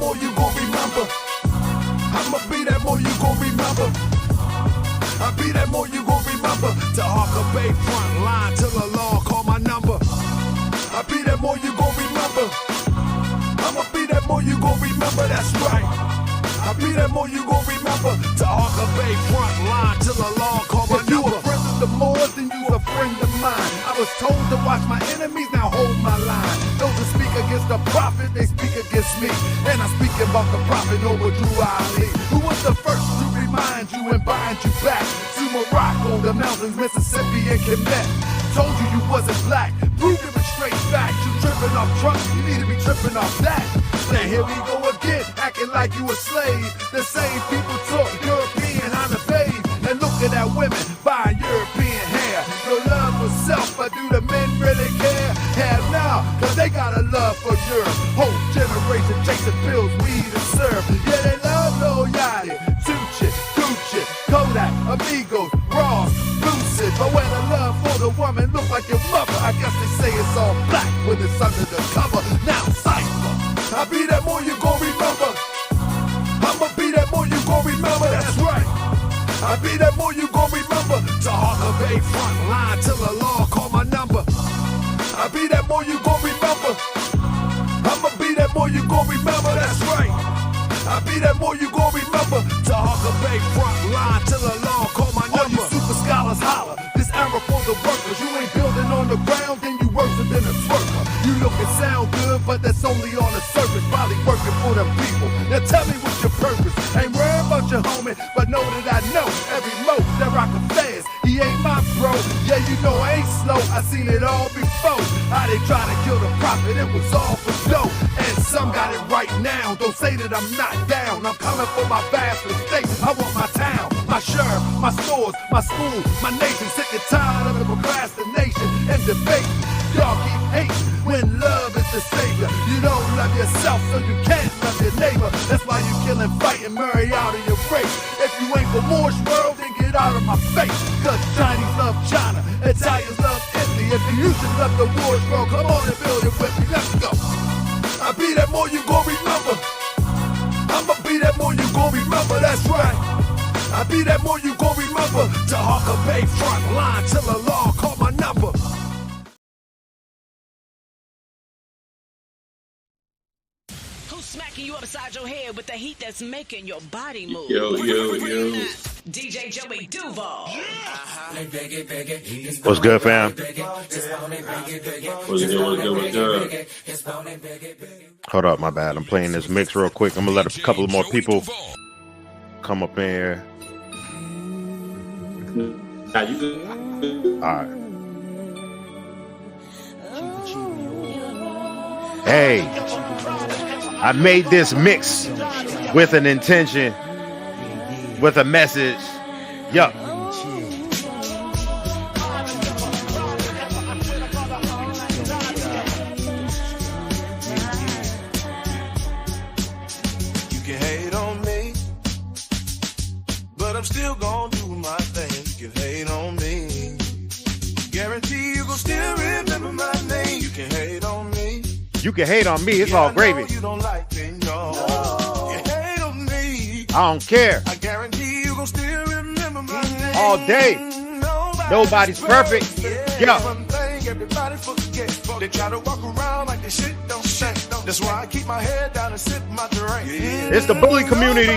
more you gon' remember. I'ma be that more you gon' remember. I'll be that more you gon' remember. To Harker Bay front line till the law call my number. I'll be that more you gon' remember. I'ma be that more you gon' remember, that's right. I'll be that more you gon' remember. To Harker Bay front line till the law call my number. If you a friend of the Moors, then you a friend of mine. I was told to watch my enemies, now hold my line. Those who speak against the prophet, they speak against me. And I'm speaking about the prophet over Drew Ali, who was the first to remind you and bind you back to Morocco, the mountains, Mississippi, and Quebec. Told you you wasn't black, proved it with straight facts. You tripping off trucks, you need to be tripping off that. Now here we go again, acting like you a slave. The same people talk European how to bathe, and looking at women buying European hair. No love for self, but do the men really care? Hell no, cause they got a love for Europe. Whole generation chasing pills, weed and syrup. Yeah, they love Lil Yachty, Tucci, Gucci, Kodak, Amigos, Ross, Lucid. But when the love for the woman look like your mother, I guess they say it's all black when it's under the cover. Now Cypher, I'll be that more you gon' remember. I'ma be that more you gon' remember, that's right. I'll be that more you gon' remember. To Harker Bay front line till the law call my number. I'll be that more you gon' remember. I'ma be that more you gon' remember, that's right. I'll be that more you gon' remember. To Harker Bay front line till the law call my number. All you super scholars holler, this era for the workers. You ain't building on the ground, then you worse than a twerker. You look and sound good, but that's only on the surface. Probably working for them people. Now tell me what's your purpose. Ain't worried about your homie, but know that I know every mo that rockin' fast. He ain't my bro. Yeah, you know I ain't slow. I seen it all before. How they try to kill the prophet, it was all for dough. And some got it right now. Don't say that I'm not down. I'm coming for my vast estate. I want my town, my sheriff, my stores, my school, my nation. Sick and tired of the procrastination and debate. Y'all keep hating when love is the savior. You don't love yourself, so you can't love your neighbor. That's why you kill and fight and marry out of your race. If you ain't for Moorish world, then get out of my face. Cause Chinese love China, Italians love Italy. If you used to love the Moorish world, come on and build it with me. Let's go. I'll be that more you gon' remember. I'ma be that more you gon' remember, that's right. I'll be that more you gon' remember. To Harker Bay front line till the law call my number. Smacking you upside your head with the heat that's making your body move. Yo. DJ Joey Duval. What's good, fam? What's good? Hold up, my bad. I'm playing this mix real quick. I'm gonna let a couple of more people come up in here. Now you good. All right. Hey, I made this mix with an intention, with a message. Yup. You can hate on me, but I'm still gonna do my thing. You can hate on me, guarantee you gon' still remember my name. You can hate on me. You can hate on me. It's all gravy. You don't like me, no. You hate on me. I don't care. I guarantee you gon' still remember my name. All day. Nobody's perfect. Yeah. One thing everybody forget. They try to walk around like this shit don't shake. That's why I keep my head down and sip my drink. It's the bully community.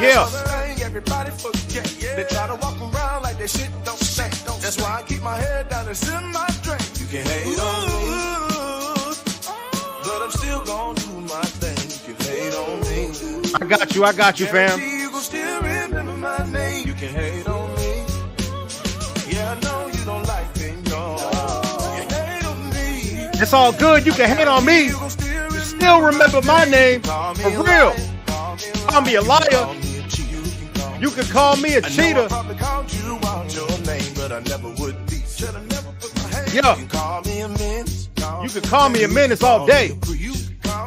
Yeah. One thing everybody forget. They try to walk around like this shit don't shake. That's why I keep my head down and sip my drink. You can hate on me, but I'm still gonna do my thing. You can hate on me. I got you, fam. You gon' still remember my name. You can hate on me. Yeah, I know you don't like me, no. You hate on me. It's all good. You can hate on me. You still remember my name. For real. Call me a liar. You can call me a cheater. Yeah. You can call me a menace all day.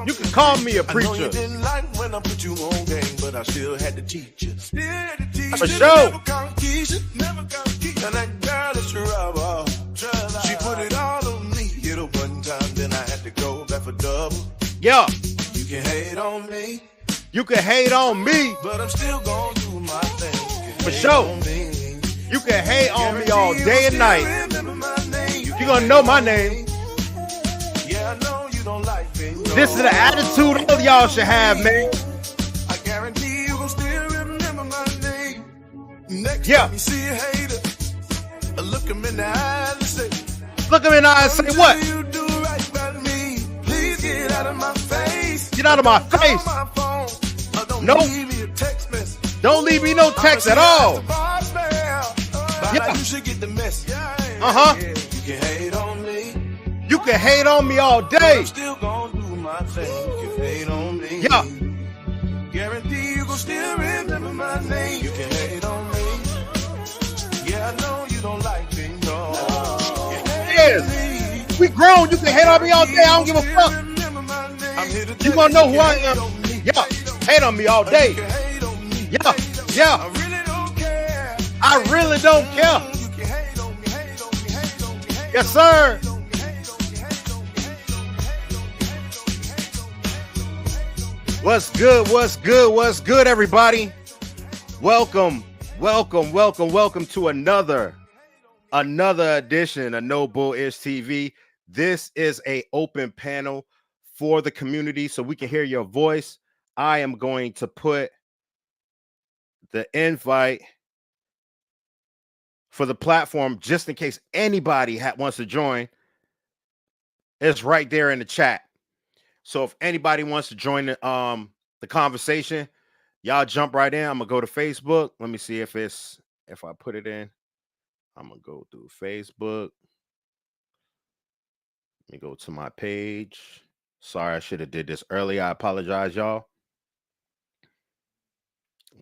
You can call me a preacher. I know you didn't like when I put you on game, but I still had to teach you. For sure. Never and that girl is trouble. She put it all on me. Hit her one time, then I had to go back for double. Yeah. You can hate on me, You can hate on me. but I'm still gonna do my thing. For sure. You can hate on me all day and night. You're gonna know my name. Yeah, I know you don't like me. No. This is the attitude all y'all should have, man. I guarantee you gon' still remember my name. Next Yeah. time you see a hater, look him in the eyes and say, Look him in the eye and say what? you do right by me. Please get out of my face. Get out of my Call face. my phone. Don't Nope. leave me a text message. Don't leave me no text at all. Yeah. You should get the message. Uh-huh. Yeah. You can hate on me. You can hate on me all day. I'm still gonna do my thing. You can hate on me. Yeah. Guarantee you gon' still remember my name. You can hate on me. Yeah, I know you don't like me. No. Yes. We grown. You can hate on me all day. I don't give a fuck. You gonna know who I am. Yeah. Hate on me all day. Yeah. Yeah. I really don't care. Yes, sir. What's good? What's good? What's good, everybody? Welcome to another edition of No Bull Ish TV. This is a open panel for the community so we can hear your voice. I am going to put the invite for the platform just in case anybody wants to join. It's right there in the chat. So if anybody wants to join the conversation, y'all jump right in. I'm gonna go to Facebook. Let me see if I put it in. I'm gonna go through Facebook. Let me go to my page. Sorry, I should have did this earlier. I apologize, y'all.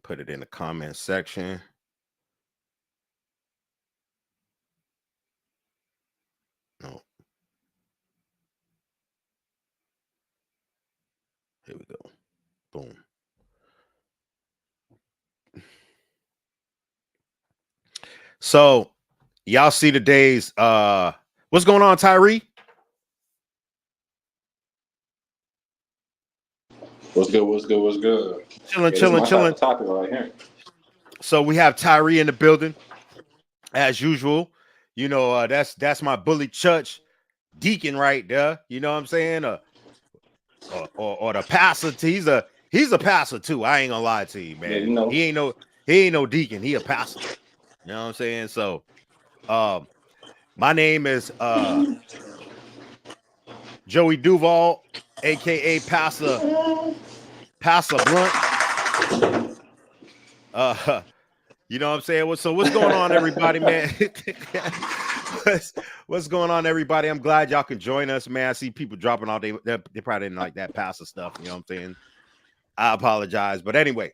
Put it in the comment section. No. Here we go. Boom. So y'all see today's what's going on, Tyree? What's good? Chilling. Topic right here. So we have Tyree in the building, as usual. You know, that's my bully church deacon right there. You know what I'm saying? Or the pastor. He's a pastor too. I ain't gonna lie to you, man. Yeah, you know. He ain't no deacon. He a pastor. You know what I'm saying? So, my name is Joey Duval, aka Pastor Blunt. You know what I'm saying? So what's going on, everybody, man? What's going on, everybody? I'm glad y'all can join us, man. I see people dropping all day. They probably didn't like that pastor stuff. You know what I'm saying? I apologize, but anyway,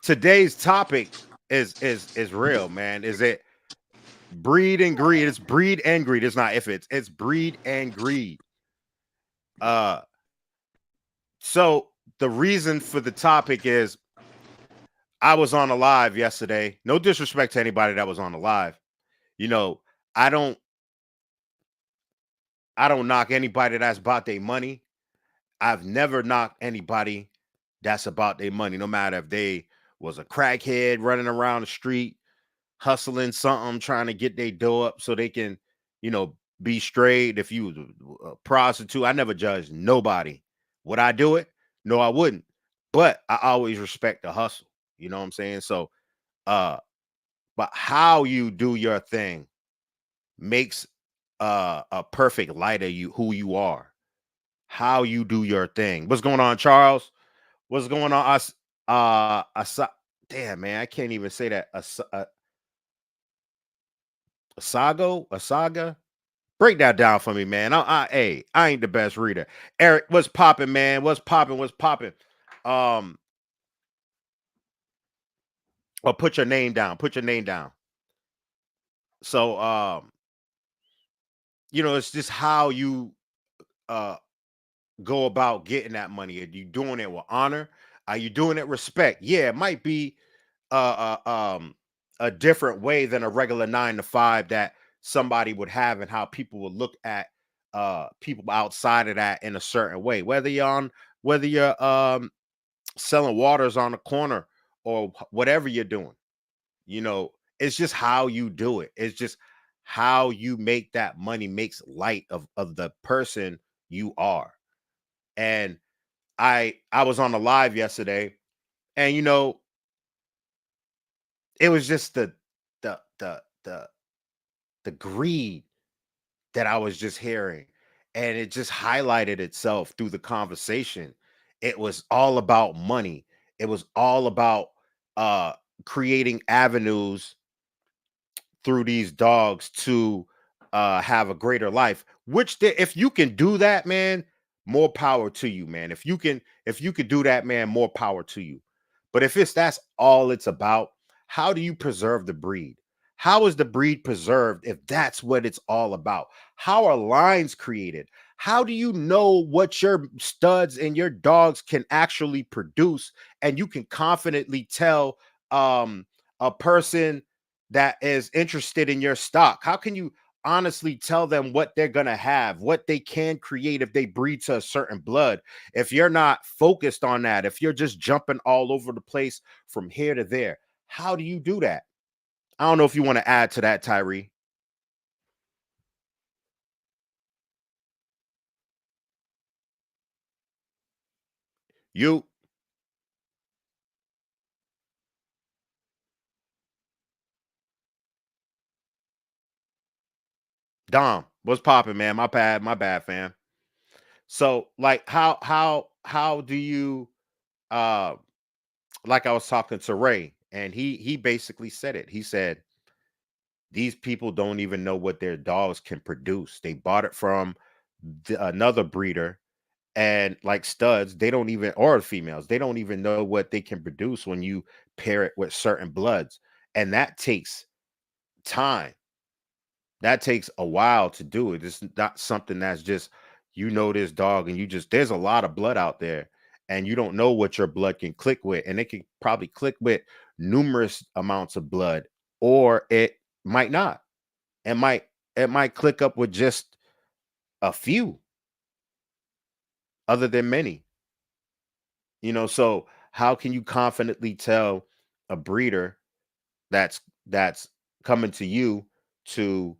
today's topic is real, man. Is it breed and greed? It's breed and greed. It's not if it's breed and greed. So the reason for the topic is I was on a live yesterday. No disrespect to anybody that was on the live. You know, I don't knock anybody that's about their money. I've never knocked anybody that's about their money, no matter if they was a crackhead running around the street, hustling something, trying to get their dough up so they can, you know, be straight. If you was a prostitute, I never judged nobody. Would I do it? No, I wouldn't. But I always respect the hustle. You know what I'm saying? So, but how you do your thing makes a perfect light of you, who you are. How you do your thing. What's going on, Charles? What's going on? Damn, man, I can't even say that. A saga. Break that down for me, man. I ain't the best reader. Eric, what's popping, man? What's popping? Or put your name down. So, you know, it's just how you go about getting that money. Are you doing it with honor? Are you doing it respect? Yeah, it might be a different way than a regular 9 to 5 that somebody would have, and how people would look at people outside of that in a certain way, whether you're selling waters on the corner or whatever you're doing. You know, it's just how you do it. It's just how you make that money makes light of the person you are. And I was on the live yesterday, and it was just the the the the greed that I was just hearing, and it just highlighted itself through the conversation. It was all about money. It was all about uh creating avenues through these dogs to have a greater life, if you can do that, man, more power to you, man. If you could do that, man, more power to you. But if that's all it's about, how do you preserve the breed? How is the breed preserved if that's what it's all about? How are lines created? How do you know what your studs and your dogs can actually produce, and you can confidently tell a person that is interested in your stock? How can you honestly tell them what they're going to have, what they can create if they breed to a certain blood? If you're not focused on that, if you're just jumping all over the place from here to there, how do you do that? I don't know if you want to add to that, Tyree. You, Dom, what's popping, man? My bad, fam. So, like, how do you uh like I was talking to Ray, and he basically said it. He said these people don't even know what their dogs can produce. They bought it from another breeder, and like studs, they don't even, or females, they don't even know what they can produce when you pair it with certain bloods. And that takes time. That takes a while to do it. It's not something that's just, this dog and there's a lot of blood out there, and you don't know what your blood can click with. And it can probably click with numerous amounts of blood, or it might not. It might click up with just a few, other than many. So how can you confidently tell a breeder that's coming to you to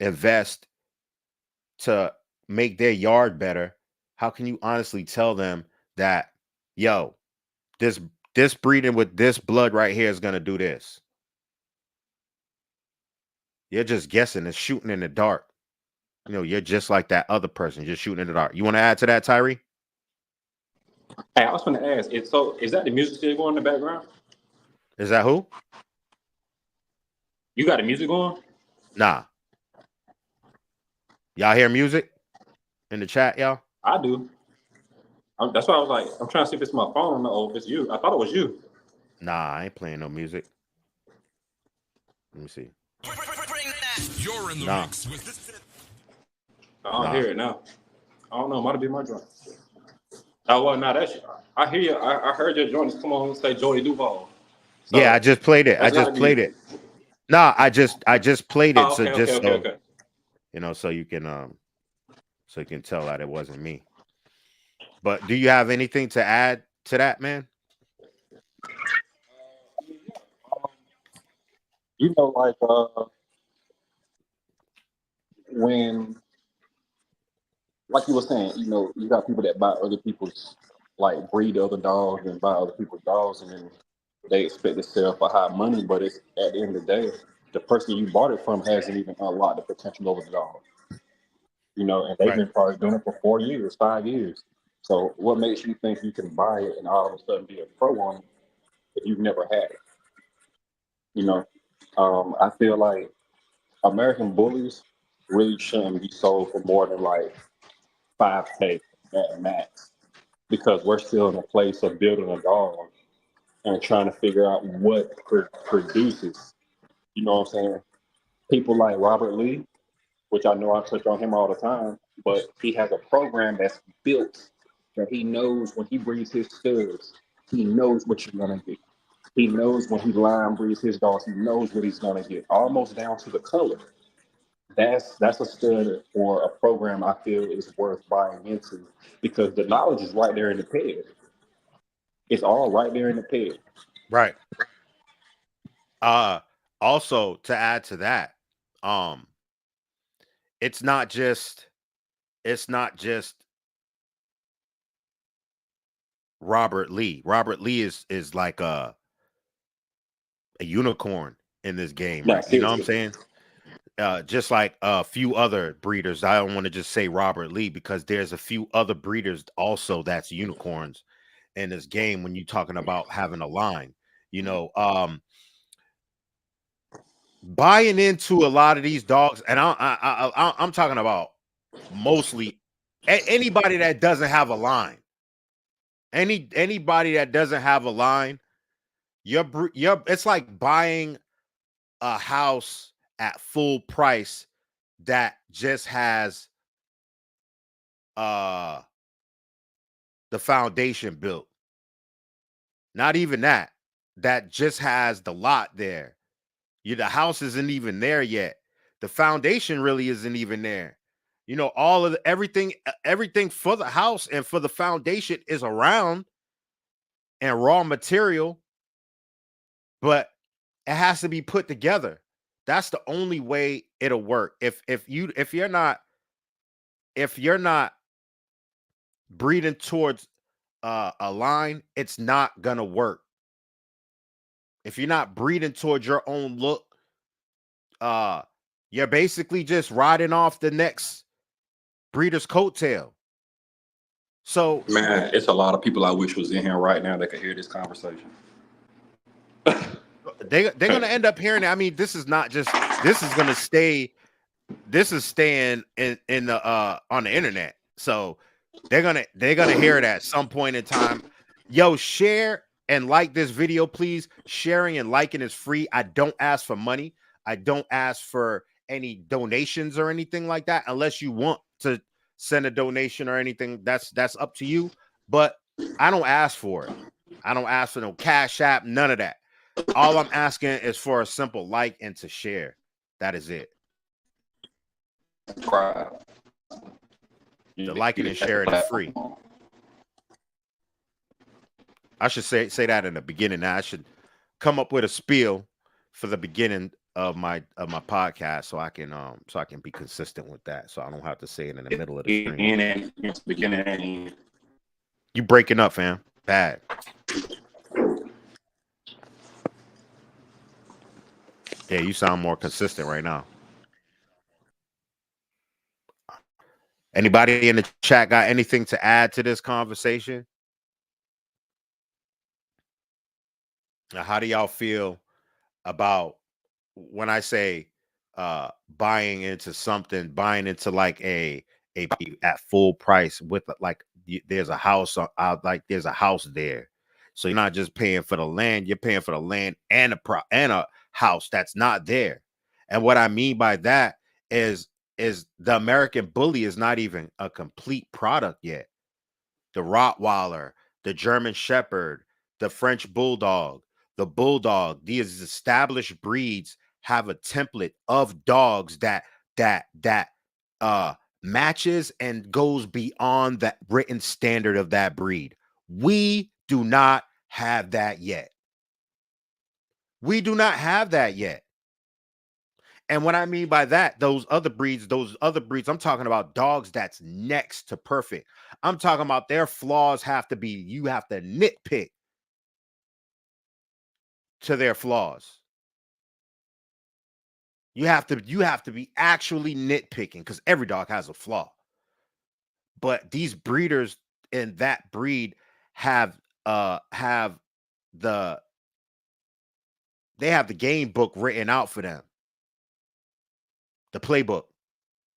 invest to make their yard better? How can you honestly tell them that, yo, this this breeding with this blood right here is going to do this? You're just guessing and shooting in the dark. You're just like that other person, just shooting in the dark. You want to add to that, Tyree? Hey, I was going to ask, is that the music still going in the background? Is that who? You got the music going? Nah. Y'all hear music in the chat, y'all? I do. That's why I was like, I'm trying to see if it's my phone or if it's you. I thought it was you. Nah, I ain't playing no music. Let me see. You're in the Nah. mix with this. I don't hear it now. I don't know. It might be my joint. Oh, well, now that's, I hear you. I heard your joint. Come on, say Joey Duval. So Yeah, I just played it. I that's just gotta be. played it. Nah, I just played it. Oh, So okay, okay, just okay, so okay. so you can tell that it wasn't me. But do you have anything to add to that, man? Like when, like you were saying, you got people that buy other people's, like breed other dogs and buy other people's dogs, and then they expect to sell for high money. But it's at the end of the day, the person you bought it from hasn't even unlocked the potential of the dog. And they've Right. been probably doing it for 4 years, 5 years. So what makes you think you can buy it and all of a sudden be a pro on it if you've never had it? You know, I feel like American bullies really shouldn't be sold for more than like 5K at max, because we're still in a place of building a dog and trying to figure out what produces. You know what I'm saying? People like Robert Lee, which I know I touch on him all the time, but he has a program that's built that he knows when he breeds his studs, he knows what you're gonna get. He knows when he line breeds his dogs, he knows what he's gonna get, almost down to the color. that's a stud or a program I feel is worth buying into because the knowledge is right there in the peg. It's all right there in the peg. Right. Uh Also to add to that, um, it's not just it's not just Robert Lee. Robert Lee is like a unicorn in this game, Now, right? You know what I'm seriously, saying? Just like a few other breeders. I don't want to just say Robert Lee because there's a few other breeders also that's unicorns in this game when you're talking about having a line. You know, buying into a lot of these dogs, and I'm talking about mostly anybody that doesn't have a line. Anybody that doesn't have a line, it's like buying a house at full price that just has uh the foundation built. Not even that. That just has the lot there. The house isn't even there yet. The foundation really isn't even there. All of everything for the house and for the foundation is around and raw material, but it has to be put together. That's the only way it'll work. If you're not breeding towards a line, it's not gonna work. If you're not breeding towards your own look, uh, you're basically just riding off the next breeder's coattail. So man, it's a lot of people I wish was in here right now that could hear this conversation. they're gonna end up hearing it. I mean, this is gonna stay. This is staying in the on the internet. So they're gonna hear it at some point in time. Yo, share and like this video, please. Sharing and liking is free. I don't ask for money. I don't ask for any donations or anything like that, unless you want to send a donation or anything. That's up to you. But I don't ask for it. I don't ask for no cash app, none of that. All I'm asking is for a simple like and to share. That is it. Right. The liking and sharing is free. I should say that in the beginning. Now I should come up with a spiel for the beginning of my podcast so I can be consistent with that. So I don't have to say it in the middle of the stream. Beginning. You breaking up, fam. Bad. Yeah, you sound more consistent right now. Anybody in the chat got anything to add to this conversation? Now, how do y'all feel about when I say buying into something, buying into like a at full price with like there's a house like there's a house there. So you're not just paying for the land, you're paying for the land and a house that's not there. And what I mean by that is the American bully is not even a complete product yet. The Rottweiler, the German Shepherd, the French Bulldog, these established breeds have a template of dogs that matches and goes beyond that written standard of that breed. We do not have that yet. We do not have that yet. And what I mean by that, those other breeds, I'm talking about dogs that's next to perfect. I'm talking about their flaws you have to nitpick to their flaws. You have to be actually nitpicking because every dog has a flaw. But these breeders in that breed have the they have the game book written out for them. The playbook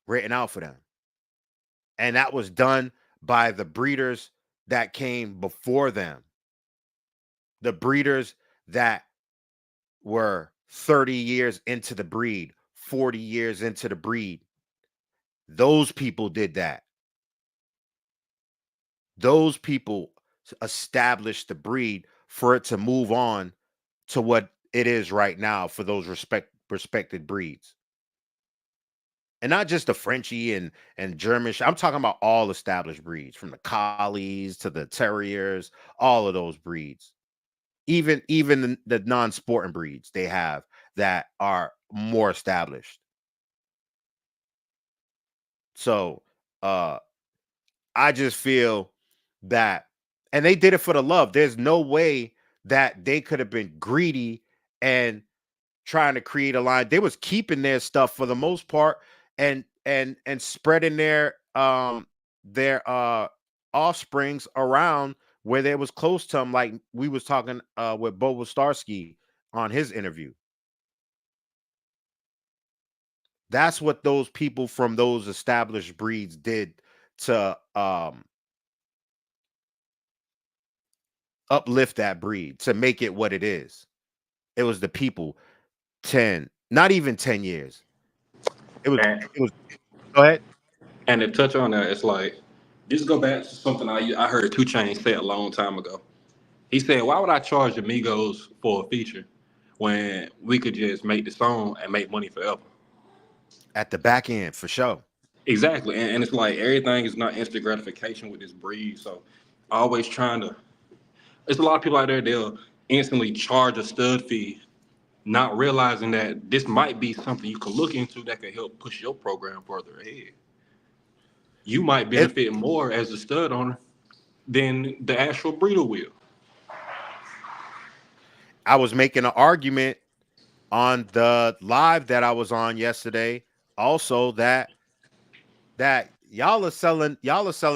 written out for them. And that was done by the breeders that came before them. The breeders that were 30 years into the breed, 40 years into the breed. Those people did that. Those people established the breed for it to move on to what it is right now for those respected breeds. and not just the Frenchie and German. I'm talking about all established breeds, from the collies to the terriers, all of those breeds. Even the non-sporting breeds they have that are more established. So I just feel that, and they did it for the love. There's no way that they could have been greedy and trying to create a line. They was keeping their stuff for the most part, and spreading their offsprings around where they was close to them, like we was talking with Bobo Starsky on his interview. That's what those people from those established breeds did to uplift that breed, to make it what it is. It was the people. 10, not even 10 years. It was And it was Go ahead. and to touch on that, it's like just go back to something I heard Two Chainz say a long time ago. He said, "Why would I charge Amigos for a feature when we could just make the song and make money forever?" At the back end, for sure. Exactly, and it's like everything is not instant gratification with this breed. So, always trying to. There's a lot of people out there, they'll instantly charge a stud fee, not realizing that this might be something you could look into that could help push your program further ahead. You might It benefit more as a stud owner than the actual breeder will. I was making an argument on the live that I was on yesterday, also that y'all are selling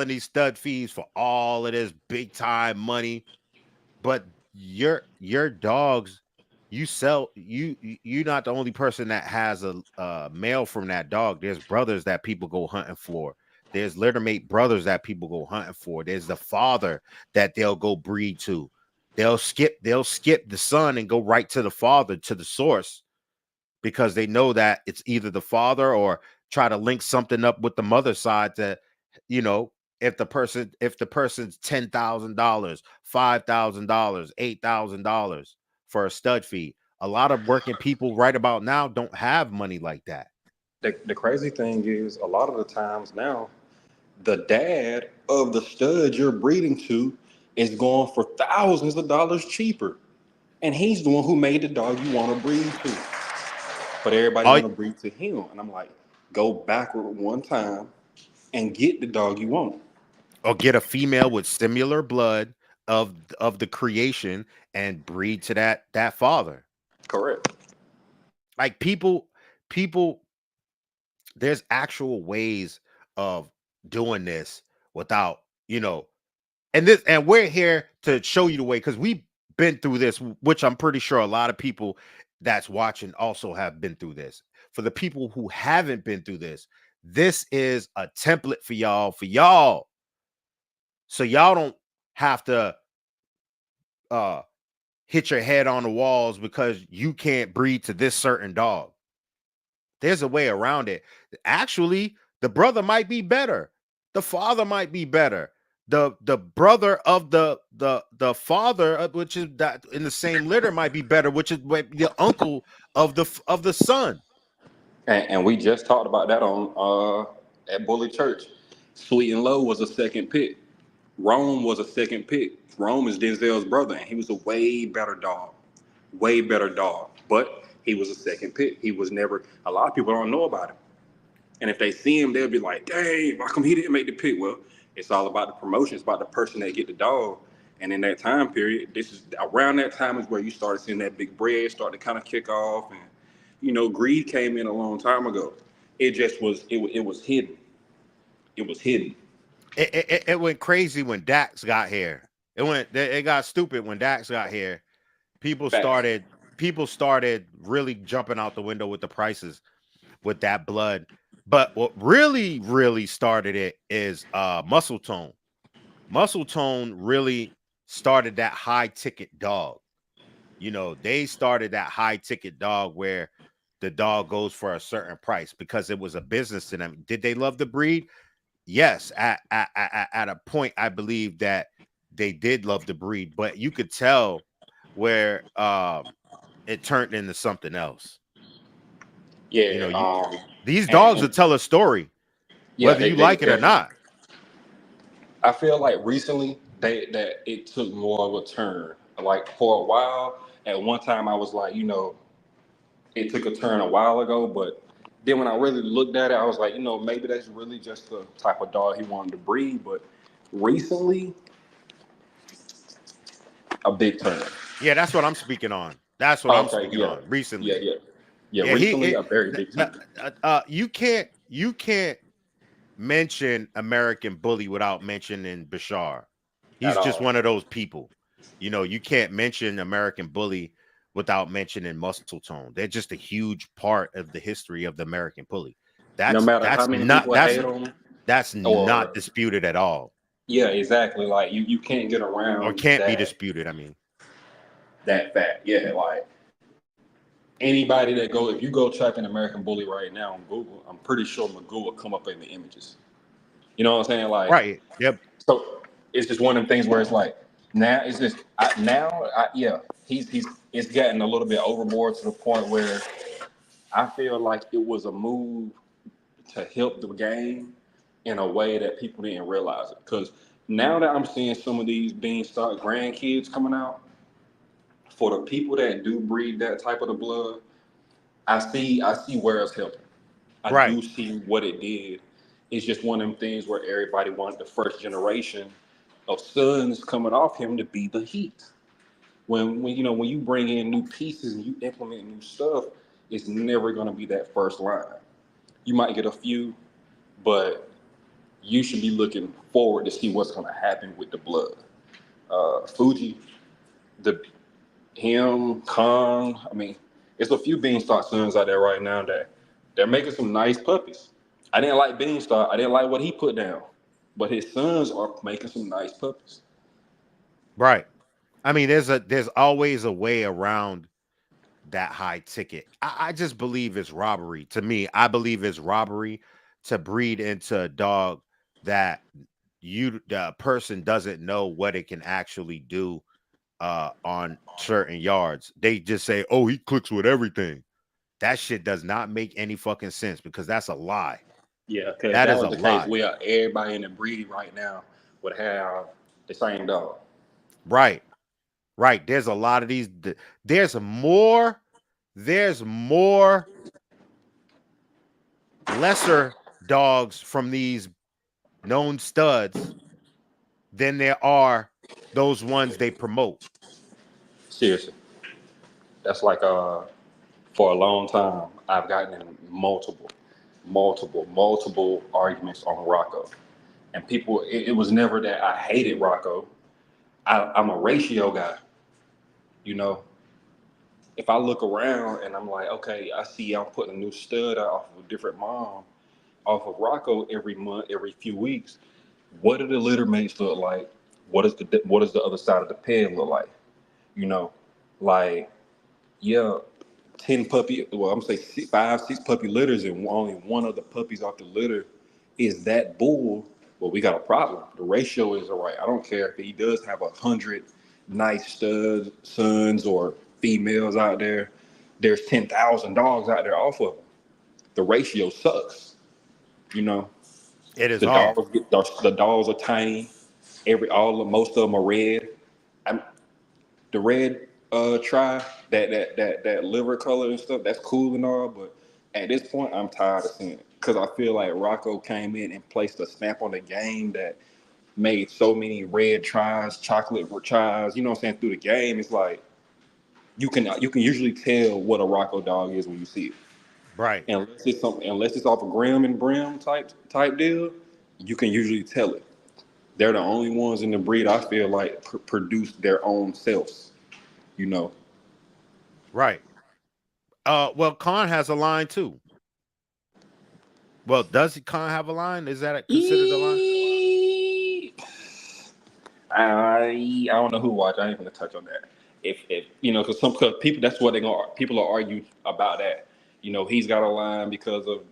these stud fees for all of this big time money, but your dogs, you're not the only person that has a male from that dog. There's brothers that people go hunting for. There's littermate brothers that people go hunting for. There's the father that they'll go breed to. They'll skip the son and go right to the father, to the source, because they know that it's either the father, or try to link something up with the mother side to, you know, if the person's $10,000, $5,000, $8,000 for a stud fee. A lot of working people right about now don't have money like that. The crazy thing is, a lot of the times now, the dad of the stud you're breeding to is going for thousands of dollars cheaper. And he's the one who made the dog you want to breed to. But everybody All want to breed to him. And I'm like, go backward one time and get the dog you want. Or get a female with similar blood of the creation and breed to that father. Correct. Like people there's actual ways of doing this without, and we're here to show you the way, because we've been through this, which I'm pretty sure a lot of people that's watching also have been through this. For the people who haven't been through this is a template for y'all, so y'all don't have to uh hit your head on the walls because you can't breed to this certain dog. There's a way around it. Actually, the brother might be better. The father might be better. The brother of the father, which is that in the same litter, might be better, which is the uncle of the son. And we just talked about that on at Bully Church. Sweet and Low was a second pick. Rome was a second pick. Rome is Denzel's brother, and he was a way better dog. Way better dog. But he was a second pick. He was never, a lot of people don't know about him. And if they see him, they'll be like, dang, why come he didn't make the pick? Well, it's all about the promotion. It's about the person that get the dog. And in that time period, this is around that time is where you started seeing that big bread start to kind of kick off. And, greed came in a long time ago. It just was, it was hidden. It was hidden. It went crazy when Dax got here. It got stupid when Dax got here. People Facts. started people started really jumping out the window with the prices with that blood. But what really, really started it is muscle tone. Muscle tone really started that high ticket dog. They started that high ticket dog where the dog goes for a certain price because it was a business to them. Did they love the breed? Yes, at a point, I believe that they did love the breed, but you could tell where it turned into something else. You know, Yeah. these dogs will And tell a story, yeah, whether you they like it or definitely. not. I feel like recently that it took more of a turn. Like for a while, at one time I was like, it took a turn a while ago, but then when I really looked at it, I was like, maybe that's really just the type of dog he wanted to breed. But recently, a big turn. Yeah, that's what I'm speaking on. That's what I'm Okay, speaking yeah, on yeah, recently. yeah, yeah. Yeah, Recently, a very big turn. you can't mention American Bully without mentioning Bashar. At He's just all. one of those people. You can't mention American Bully without mentioning Muscle Tone. They're just a huge part of the history of the American Bully. No That's matter how that's many not people that's hate him, that's not or disputed at all, yeah, exactly. Like you can't get or around can't be that disputed. I mean, fact. Yeah, like anybody that go, if you go type in American Bully right now on Google, I'm pretty sure Magoo will come up in the images. You know what I'm saying? Like, right? Yep. so it's just one of them things where it's like now it's just yeah, he's it's gotten a little bit overboard to the point where I feel like it was a move to help the game in a way that people didn't realize it. Because now that I'm seeing some of these Beanstalk grandkids coming out, for the people that do breed that type of the blood, I see where it's helping. I Right. do see what it did. It's just one of them things where everybody wanted the first generation of sons coming off him to be the heat. When you bring in new pieces and you implement new stuff, it's never going to be that first line. You might get a few, but you should be looking forward to see what's going to happen with the blood. Fuji, the him, Kong. I mean, it's a few Beanstalk sons out there right now that they're making some nice puppies. I didn't like Beanstalk. I didn't like what he put down, but his sons are making some nice puppies. Right. I mean, there's always a way around that high ticket. I just believe it's robbery. To me, I believe it's robbery to breed into a dog that the person doesn't know what it can actually do on certain yards. They just say, "Oh, he clicks with everything." That shit does not make any fucking sense because that's a lie. Yeah, because if That that is was a the case, lie. where everybody in the breed right now would have the same dog. Right. Right. There's a lot of these there's more there's more lesser dogs from these known studs than there are those ones they promote. Seriously, that's like for a long time I've gotten in multiple arguments on Rocco, and people. It was never that I hated Rocco. I'm a ratio guy. You know, if I look around and I'm like, okay, I see I'm putting a new stud out off of a different mom, off of Rocco every month, every few weeks. What do the litter mates look like? What does the other side of the pen look like? You know, like yeah, 10 puppy. Well, I'm gonna say five, six puppy litters, and only one of the puppies off the litter is that bull. Well, we got a problem. The ratio is all right. I don't care if he does have 100 nice stud sons or females out there. There's 10,000 dogs out there off of him. The ratio sucks. You know, It is the off. dogs the dogs are tiny. Most of them are red. I'm, the red try that liver color and stuff, that's cool and all, but at this point I'm tired of seeing it because I feel like Rocco came in and placed a stamp on the game that made so many red tries, chocolate tries, you know what I'm saying, through the game. It's like you can usually tell what a Rocco dog is when you see it. Right. Unless it's off a Graham and Brim type deal, you can usually tell it. They're the only ones in the breed I feel like produce their own selves, you know. Right. Well, Khan has a line too. Well, does he Khan have a line? Is that considered a line? I don't know who watched. I ain't gonna touch on that. If because people, that's what they gonna people are argue about that. He's got a line because of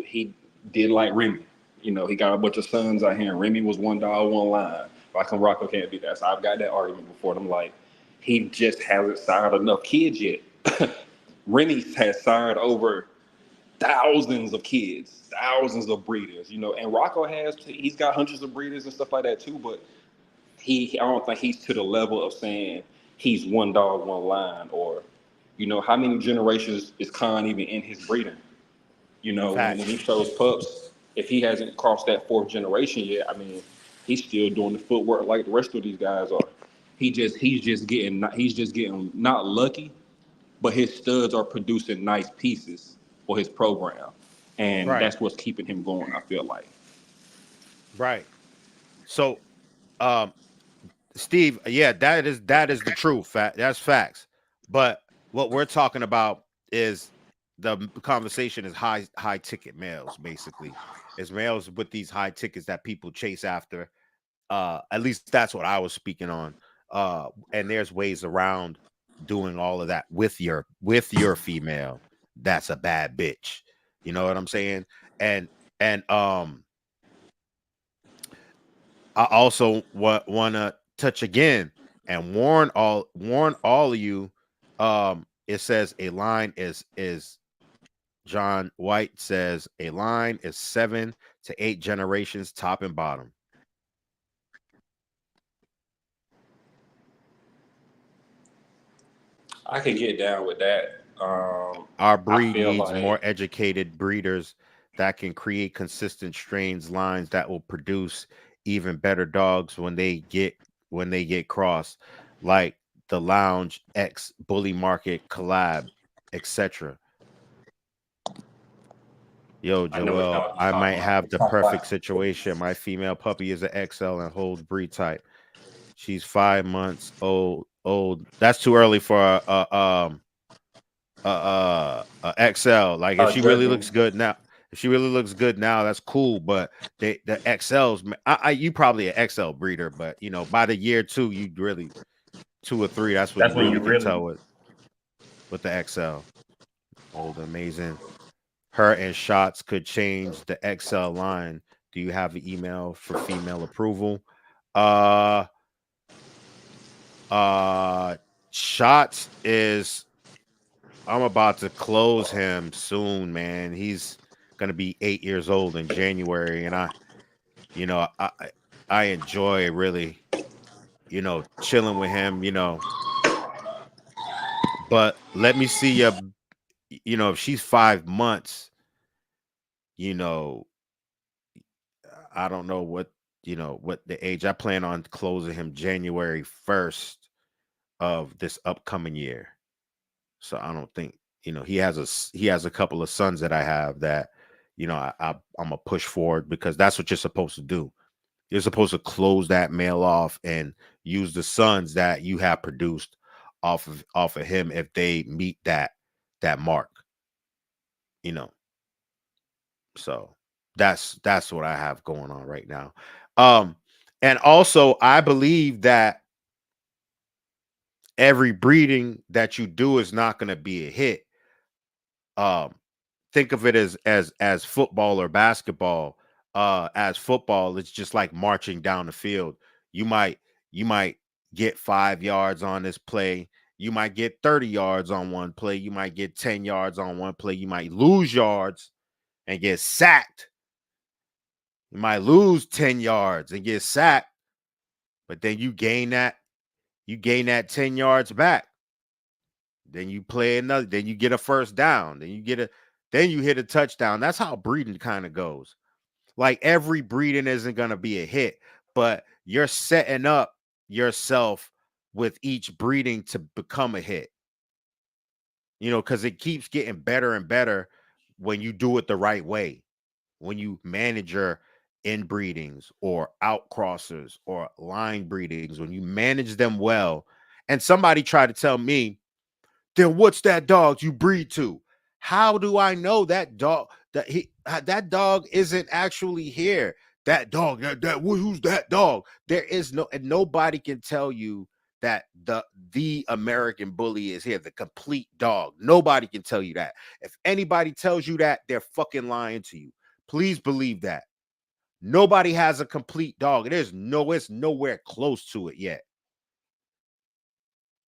he did like Remy. He got a bunch of sons out here, and Remy was one dog, one line. Why come Rocco can't be that? So I've got that argument before. And I'm like, he just hasn't signed enough kids yet. Rennie has signed over thousands of kids, thousands of breeders, you know, and Rocco he's got hundreds of breeders and stuff like that too, but I don't think he's to the level of saying he's one dog, one line, or, you know, how many generations is Khan even in his breeding? You know, when Facts. he shows pups, if he hasn't crossed that fourth generation yet, I mean, he's still doing the footwork like the rest of these guys are. He's just getting not lucky, but his studs are producing nice pieces for his program, and Right. that's what's keeping him going. I feel like. Right. So, um, Steve, yeah, that is the truth. That's facts. But what we're talking about is the conversation is high ticket males, basically. It's males with these high tickets that people chase after. At least that's what I was speaking on. And there's ways around doing all of that with your female. That's a bad bitch. You know what I'm saying? And and I also want to touch again and warn all of you. It says a line is John White says a line is 7 to 8 generations, top and bottom. I can get down with that. Our I breed feel needs more like educated breeders that can create consistent strains lines that will produce even better dogs when they get crossed, like the Lounge X Bully Market collab, etc. Yo, I know what Joel, dog you're I might talking about. have You're the talking perfect about situation. My female puppy is an XL and holds breed type. She's 5 months old. That's too early for a XL. Like if she really judging. looks good now, if she really looks good now, that's cool. But the XLs, you probably an XL breeder, but by the year two, you really 2 or 3. That's when That's you when really you can really. tell with the XL. Old amazing. Her and Shots could change the XL line. Do you have an email for female approval? Uh Shots is I'm about to close him soon, man. He's gonna be 8 years old in January, and you know, I I I enjoy really, chilling with him, But let me see if she's 5 months, you know, I don't know what the age. I plan on closing him January 1st of this upcoming year. So I don't think he has a couple of sons that I have that I'm gonna push forward because that's what you're supposed to do. You're supposed to close that male off and use the sons that you have produced off of him if they meet that mark. You know, so that's what I have going on right now. Um, and also I believe that every breeding that you do is not going to be a hit. Um, think of it as football or basketball. As football, it's just like marching down the field. You might get 5 yards on this play. You might get 30 yards on one play. You might get 10 yards on one play. You might lose yards and get sacked. You might lose 10 yards and get sacked, but then you gain that 10 yards back. Then you play another, then you get a first down, then you hit a touchdown. That's how breeding kind of goes. Like every breeding isn't going to be a hit, but you're setting up yourself with each breeding to become a hit. Because it keeps getting better and better when you do it the right way. When you manage your inbreedings or outcrossers or line breedings, when you manage them well. And somebody tried to tell me, then what's that dog you breed to? How do I know that dog that dog isn't actually here? That dog, who's that dog? There is no, and nobody can tell you that the American bully is here, the complete dog. Nobody can tell you that. If anybody tells you that, they're fucking lying to you. Please believe that. Nobody has a complete dog. It's nowhere close to it yet.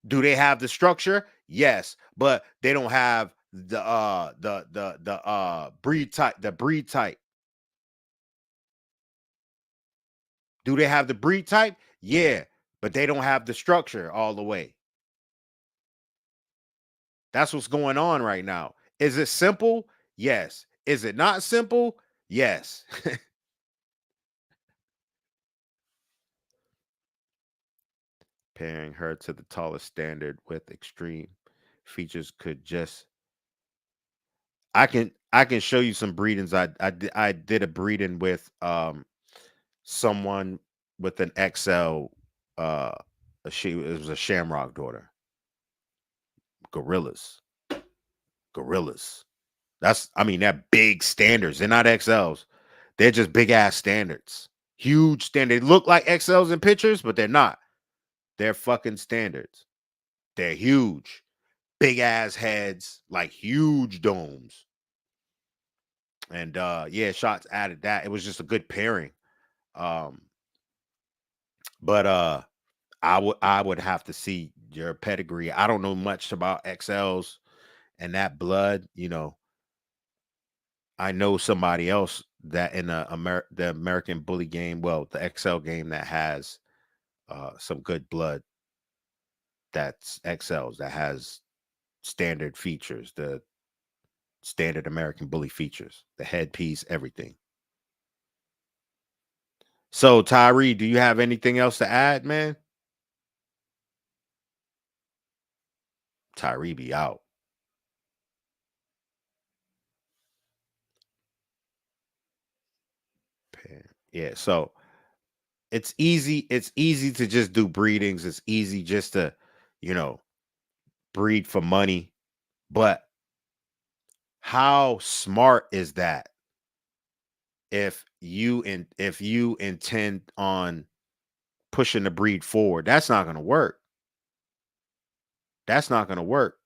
Do they have the structure? Yes, but they don't have the breed type, the breed type. Do they have the breed type? Yeah, but they don't have the structure all the way. That's what's going on right now. Is it simple? Yes. Is it not simple? Yes. Pairing her to the tallest standard with extreme features could just I can show you some breedings. I did a breeding with someone with an XL she it was a Shamrock daughter. Gorillas. Gorillas. That's I mean they're big standards. They're not XLs. They're just big ass standards. Huge standard. They look like XLs in pictures, but they're not. They're fucking standards. They're huge. Big ass heads, like huge domes. And yeah, shots added that. It was just a good pairing. Um, but I would have to see your pedigree. I don't know much about XLs and that blood, I know somebody else that in the American Bully game, well, the XL game that has some good blood that's XLs that has standard features, the standard American Bully features, the headpiece, everything. So Tyree, do you have anything else to add, man? Tyree be out. Yeah, so it's easy to just do breedings. It's easy just to, you know, breed for money. But how smart is that if you intend on pushing the breed forward? That's not gonna work. That's not gonna work.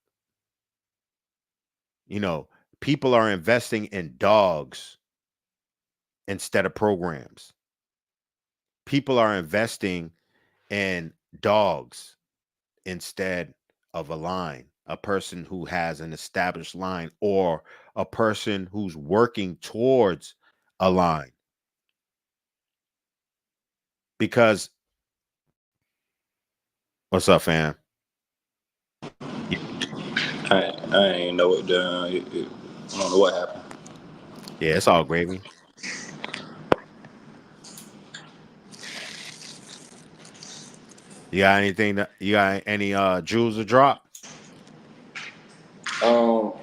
You know, people are investing in dogs instead of programs. People are investing in dogs instead of a line, a person who has an established line or a person who's working towards a line. Because what's up, fam? Y- I ain't know what I don't know what happened. Yeah, it's all gravy. You got any jewels to drop?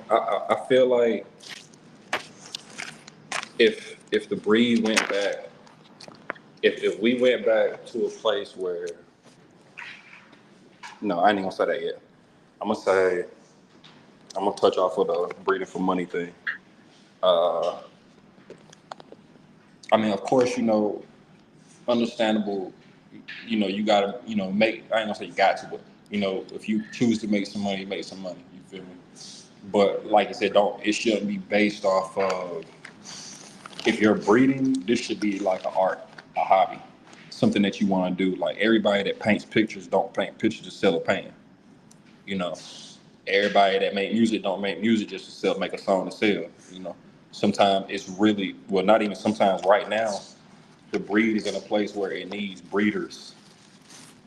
I feel like if the breed went back, if we went back to a place where no, I ain't gonna say that yet. I'm gonna say I'm gonna touch off of the breeding for money thing. Uh, I mean, of course, understandable. You gotta, make. I ain't gonna say you got to, but if you choose to make some money, make some money. You feel me? But like I said, don't. It shouldn't be based off of if you're breeding. This should be like an art, a hobby, something that you want to do. Like everybody that paints pictures don't paint pictures to sell a painting. You know, everybody that make music don't make music just to sell, make a song to sell. Sometimes it's really well, not even sometimes. Right now, the breed is in a place where it needs breeders,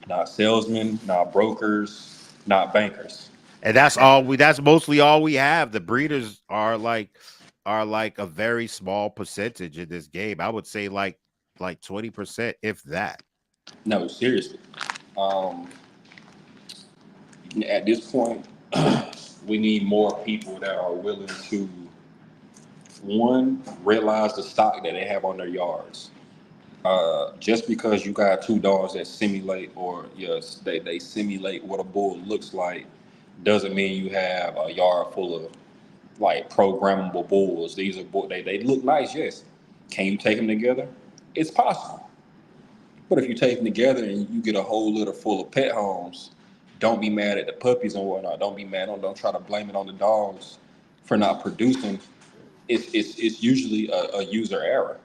not salesmen, not brokers, not bankers. And that's mostly all we have. The breeders are like a very small percentage in this game. I would say like 20%, if that. No, seriously. Um, at this point, we need more people that are willing to one realize the stock that they have on their yards. Just because you got two dogs that simulate, or yes, they simulate what a bull looks like, doesn't mean you have a yard full of like programmable bulls. These are they look nice, yes. Can you take them together? It's possible. But if you take them together and you get a whole litter full of pet homes, don't be mad at the puppies and whatnot. Don't be mad. Don't try to blame it on the dogs for not producing. It's usually a user error.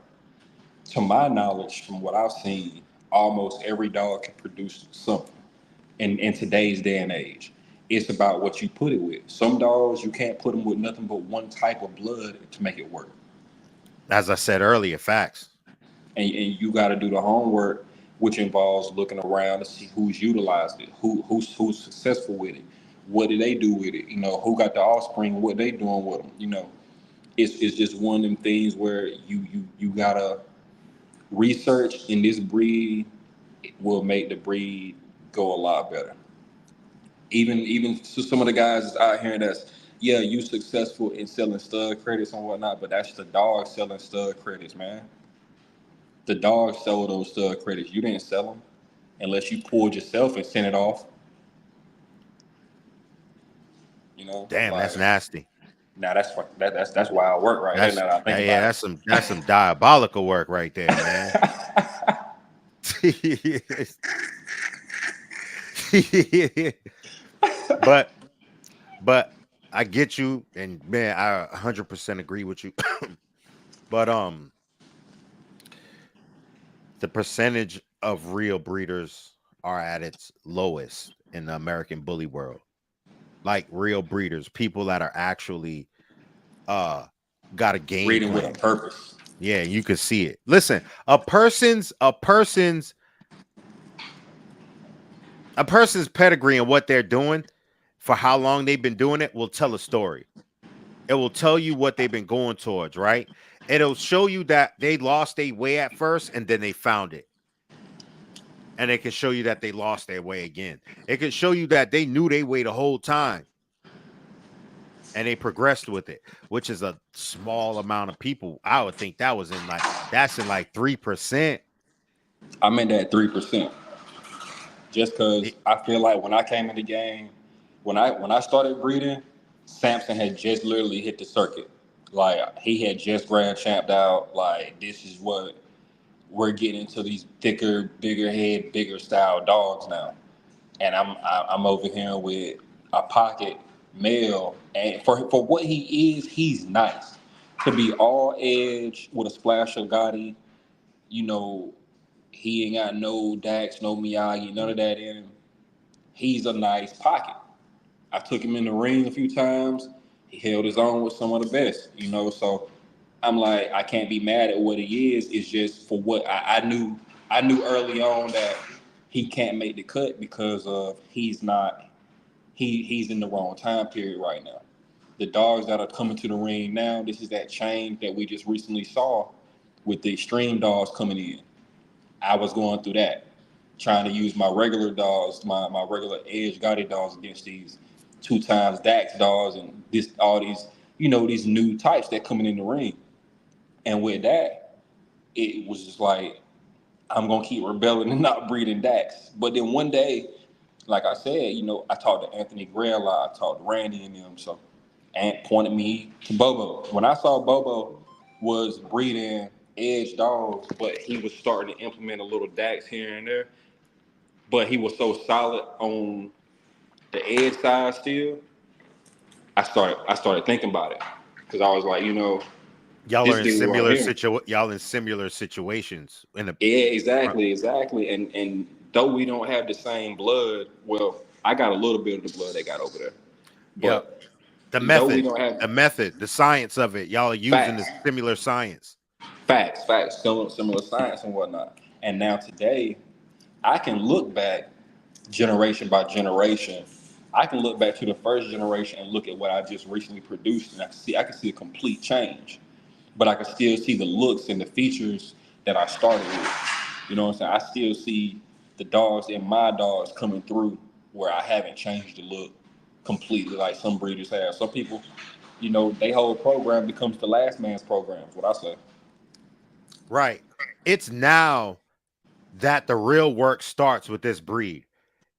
To my knowledge, from what I've seen, almost every dog can produce something. in today's day and age. It's about what you put it with. Some dogs you can't put them with nothing but one type of blood to make it work. As I said earlier, facts. And you got to do the homework, which involves looking around to see who's utilized it, who's successful with it, what do they do with it, who got the offspring, what they doing with them. It's just one of them things where you gotta research, in this breed will make the breed go a lot better. Even to some of the guys that's out here that's, yeah, you successful in selling stud credits and whatnot, but that's the dog selling stud credits, man. The dog sold those stud credits. You didn't sell them unless you pulled yourself and sent it off. Damn, Like, that's nasty. now that's wild work right there. Now that I think Yeah, about that's some diabolical work right there, man. but I get you, and man, I 100% agree with you. But the percentage of real breeders are at its lowest in the American bully world. Like real breeders, people that are actually got a game breeding with a plan. purpose. Yeah, you can see it. Listen, a person's pedigree and what they're doing for how long they've been doing it will tell a story. It will tell you what they've been going towards, right? It'll show you that they lost their way at first and then they found it. And it can show you that they lost their way again. It can show you that they knew their way the whole time and they progressed with it, which is a small amount of people. I would think that's in like 3%. I'm in that 3%. Just because I feel like when I came in the game, when I started breeding, Samson had just literally hit the circuit. Like, he had just grand champed out. Like, this is what we're getting into, these thicker, bigger head, bigger style dogs now. And I'm over here with a pocket male, and for what he is, he's nice. To be all edge with a splash of Gotti, you know, he ain't got no Dax, no Miyagi, none of that in him. He's a nice pocket. I took him in the ring a few times. He held his own with some of the best. So I'm like, I can't be mad at what he is. It's just for what I knew. I knew early on that he can't make the cut because of he's in the wrong time period right now. The dogs that are coming to the ring now, this is that change that we just recently saw with the extreme dogs coming in. I was going through that, trying to use my regular dogs, my regular edge Gotti dogs against these 2 times Dax dogs and all these new types that coming in the ring. And with that, it was just like, I'm gonna keep rebelling and not breeding Dax. But then one day, like I said, I talked to Anthony Gray a lot, I talked to Randy and them, so Ant pointed me to Bobo. When I saw Bobo was breeding edge dogs, but he was starting to implement a little Dax here and there, but he was so solid on the edge side still, I started thinking about it. Because I was like, Y'all this are in dude right here. y'all in similar situations in the Yeah, exactly. And though we don't have the same blood, well, I got a little bit of the blood they got over there. Yep. But The though we don't have the science of it. Y'all are using the facts, similar science. facts, similar science and whatnot. And now today, I can look back generation by generation. I can look back to the first generation and look at what I just recently produced, and I can see a complete change. But I can still see the looks and the features that I started with. You know what I'm saying? I still see the dogs in my dogs coming through where I haven't changed the look completely like some breeders have. Some people, they whole program becomes the last man's program, is what I say. Right. It's now that the real work starts with this breed.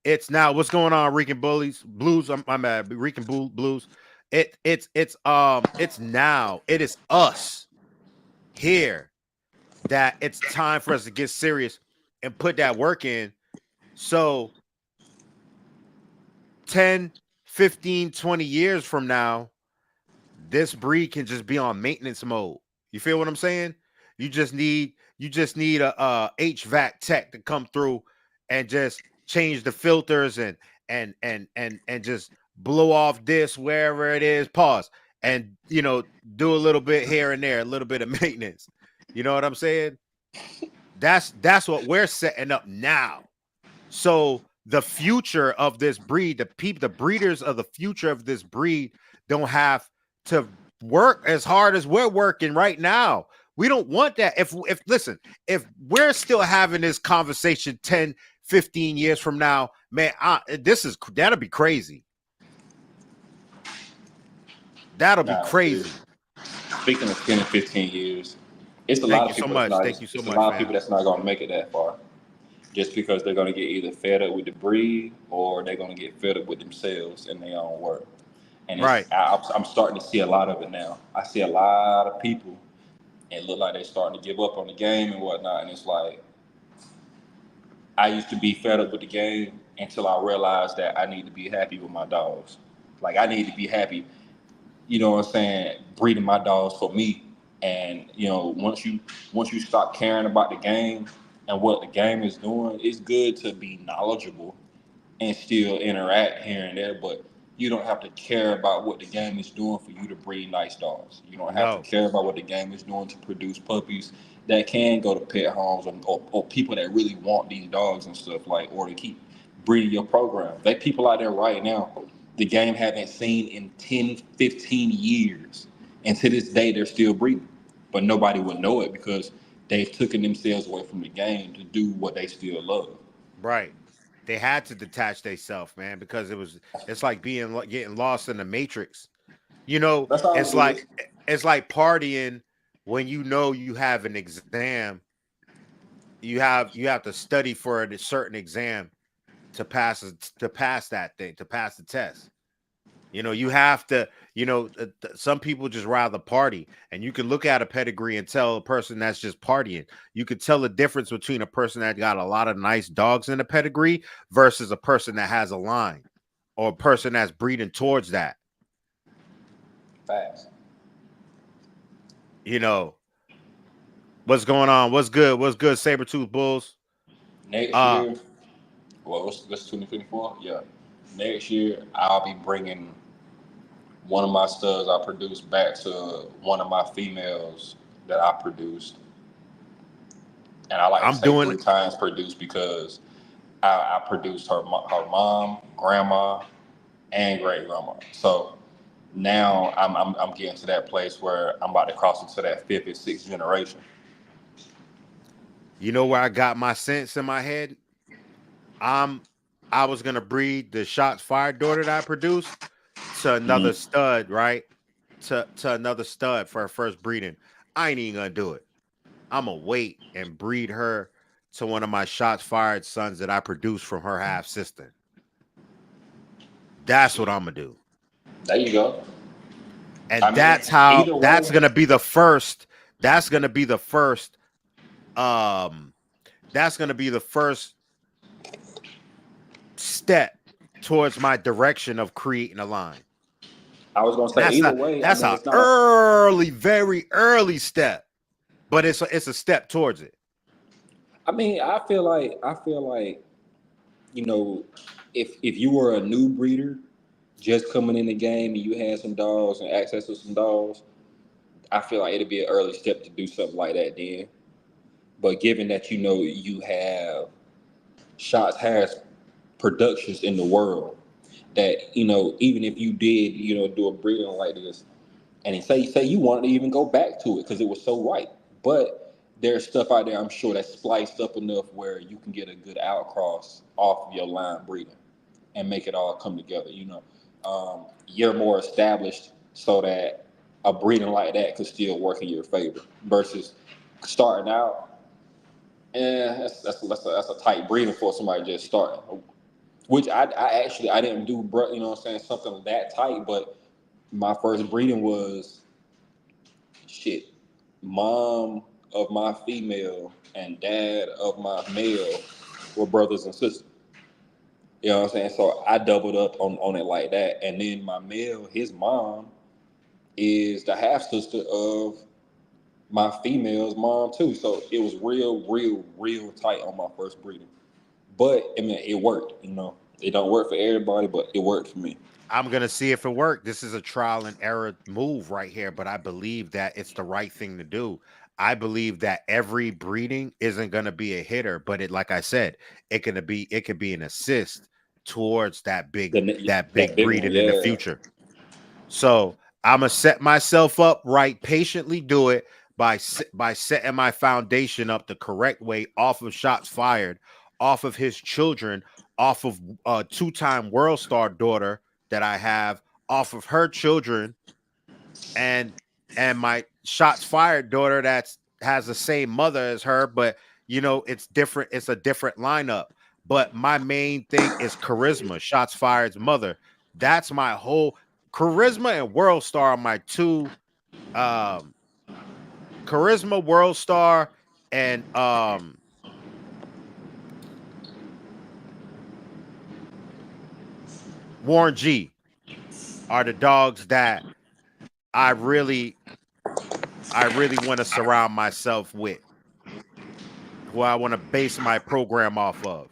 It's now what's going on, Rican Bullies Blues. I'm mad, Rican Blues. It's now. It is us here that it's time for us to get serious and put that work in. So 10, 15, 20 years from now, this breed can just be on maintenance mode. You feel what I'm saying? You just need a HVAC tech to come through and just change the filters and just blow off this wherever it is, pause, and do a little bit here and there, a little bit of maintenance. You know what I'm saying? That's what we're setting up now. So the future of this breed, the breeders of the future of this breed don't have to work as hard as we're working right now. We don't want that. If listen, if we're still having this conversation 10, 15 years from now, man, that'll be crazy. That'll be Nah, crazy. speaking of 10 and 15 years, it's a Thank lot you of so people that's much. not. Thank you so It's a much, lot of people fam. that's not gonna make it that far, just because they're gonna get either fed up with the breed or they're gonna get fed up with themselves and their own work. And Right. I'm starting to see a lot of it now. I see a lot of people, and it look like they're starting to give up on the game and whatnot. And it's like I used to be fed up with the game until I realized that I need to be happy with my dogs. Like I need to be happy, you know what I'm saying, breeding my dogs for me. And once you stop caring about the game and what the game is doing, it's good to be knowledgeable and still interact here and there, but you don't have to care about what the game is doing for you to breed nice dogs. You don't have to No. care about what the game is doing to produce puppies that can go to pet homes or people that really want these dogs and stuff, like, or to keep breeding your program. They people out there right now, the game haven't seen in 10, 15 years. And to this day, they're still breeding. But nobody would know it because they've taken themselves away from the game to do what they still love. Right. They had to detach themselves, man, because it's like getting lost in the matrix. That's all It's it like is. partying when you have an exam. You have to study for a certain exam to pass that thing, to pass the test. You have to, some people just rather party. And you can look at a pedigree and tell a person that's just partying. You could tell the difference between a person that got a lot of nice dogs in a pedigree versus a person that has a line, or a person that's breeding towards that. Facts. You know, what's going on? What's good? What's good, Sabertooth Bulls? Next Uh, year, well, what's 2024? Yeah. Next year, I'll be bringing one of my studs I produced back to one of my females that I produced. And I like to I'm say doing 3 times produced because I produced her mom, grandma, and great grandma. So now I'm getting to that place where I'm about to cross into that fifth and sixth generation. where I got my sense in my head? I'm I was gonna breed the shots fired daughter that I produced to another Mm-hmm. stud, right? To another stud for her first breeding. I ain't even gonna do it. I'm gonna wait and breed her to one of my shots fired sons that I produced from her half sister. That's what Shit. I'm gonna do. There you go. I And mean, either that's way, gonna be the first. That's gonna be the first. Um, that's gonna be the first step towards my direction of creating a line. I was gonna And say either way. I that's mean, a it's not a. early, very early step, but it's a step towards it. I mean, I feel like you know, if you were a new breeder just coming in the game and you had some dogs and access to some dogs, I feel like it'd be an early step to do something like that then. But given that you have Shots has productions in the world that even if you did do a breeding like this and say you wanted to even go back to it because it was so right, but there's stuff out there I'm sure that's spliced up enough where you can get a good outcross off of your line breeding and make it all come together. You're more established so that a breeding like that could still work in your favor versus starting out. That's a tight breeding for somebody just starting. Which I actually I didn't do, bro. You know what I'm saying, something that tight. But my first breeding was shit. Mom of my female and dad of my male were brothers and sisters. You know what I'm saying? So I doubled up on it like that. And then my male, his mom is the half sister of my female's mom too. So it was real, real, real tight on my first breeding. But I mean, it worked. You know, it don't work for everybody, but it worked for me. I'm gonna see if it worked. This is a trial and error move right here, but I believe that it's the right thing to do. I believe that every breeding isn't gonna be a hitter, but it, like I said, it could be an assist towards that That big big one, breeding in the yeah. future. So I'm gonna set myself up right, patiently do it by setting my foundation up the correct way, off of shots fired, off of his children, off of two-time world star daughter that I have, off of her children, and my shots fired daughter that's has the same mother as her, but it's different. It's a different lineup. But my main thing is charisma. Shots fired's mother. That's my whole charisma and world star are my two. Um, charisma, world star, and Warren G are the dogs that I really want to surround myself with, who I want to base my program off of.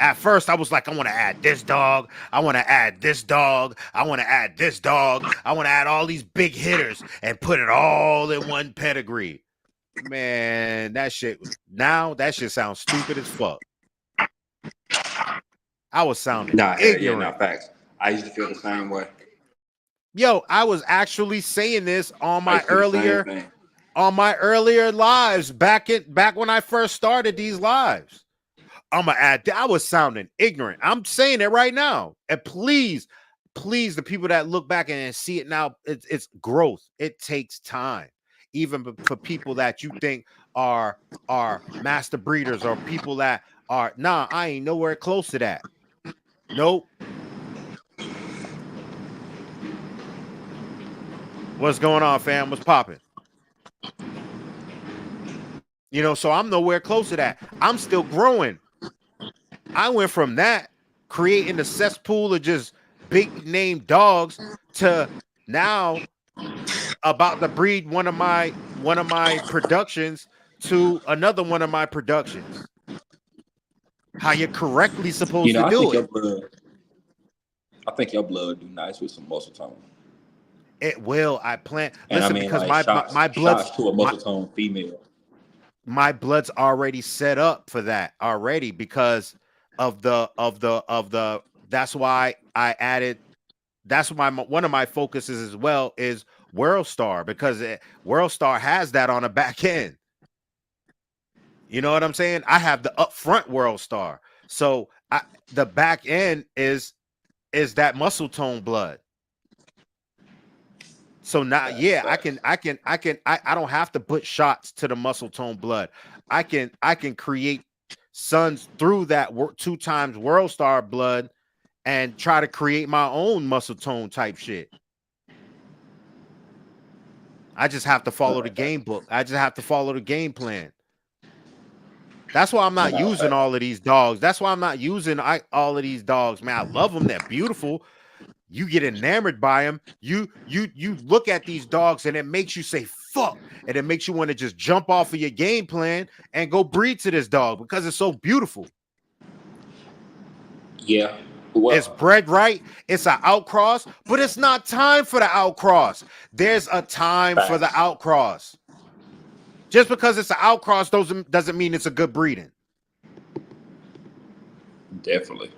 At first, I was like, I want to add this dog. I want to add this dog. I want to add this dog. I want to add all these big hitters and put it all in one pedigree. Man, that shit sounds stupid as fuck. I was sounding Nah, hell yeah, nah, ignorant. facts. I used to feel the same way. Yo, I was actually saying this I used to feel the same thing. on my earlier lives back when I first started these lives. I'm gonna add that. I was sounding ignorant. I'm saying it right now. And please, the people that look back and see it now, it's growth. It takes time. Even for people that you think are master breeders or people that are, nah, I ain't nowhere close to that. Nope. What's going on, fam? What's popping? So I'm nowhere close to that. I'm still growing. I went from that, creating a cesspool of just big name dogs, to now about to breed one of my productions to another one of my productions. How you're correctly You supposed know, to do it. I think your blood do nice with some muscle tone. It will. I plan. And I Listen, mean, because like shots to a muscle tone female. my blood's already set up for that already, because of the that's why I added. That's why one of my focuses as well is World Star, because World Star has that on the back end. You know what I'm saying? I have the upfront World Star, so the back end is that muscle tone blood. So now, Facts, yeah, facts. I don't have to put shots to the muscle tone blood. I can create sons through that two times World Star blood and try to create my own muscle tone type shit. I just have to follow the game book. I just have to follow the game plan. That's why I'm not Nah, using facts. all of these dogs. That's why I'm not using all of these dogs, man. I love them. They're beautiful. You get enamored by them. You look at these dogs and it makes you say fuck, and it makes you want to just jump off of your game plan and go breed to this dog because it's so beautiful. Yeah. It's Well, bred right. It's an outcross, but it's not time for the outcross. There's a time for the facts. outcross. Just because it's an outcross doesn't mean it's a good breeding. Definitely.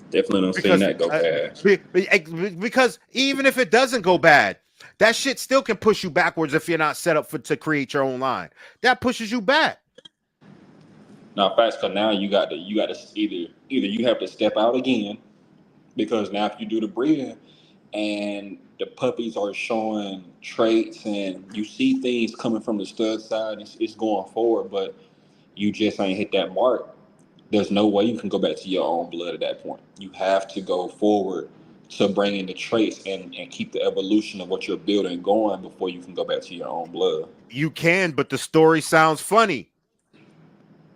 Definitely don't see Because that go past. because even if it doesn't go bad, that shit still can push you backwards if you're not set up to create your own line. That pushes you back. Now, facts, because now you got to either you have to step out again, because now if you do the breeding and the puppies are showing traits and you see things coming from the stud side, it's going forward, but you just ain't hit that mark. There's no way you can go back to your own blood at that point. You have to go forward to bring in the traits and keep the evolution of what you're building going before you can go back to your own blood. You can, but the story sounds funny.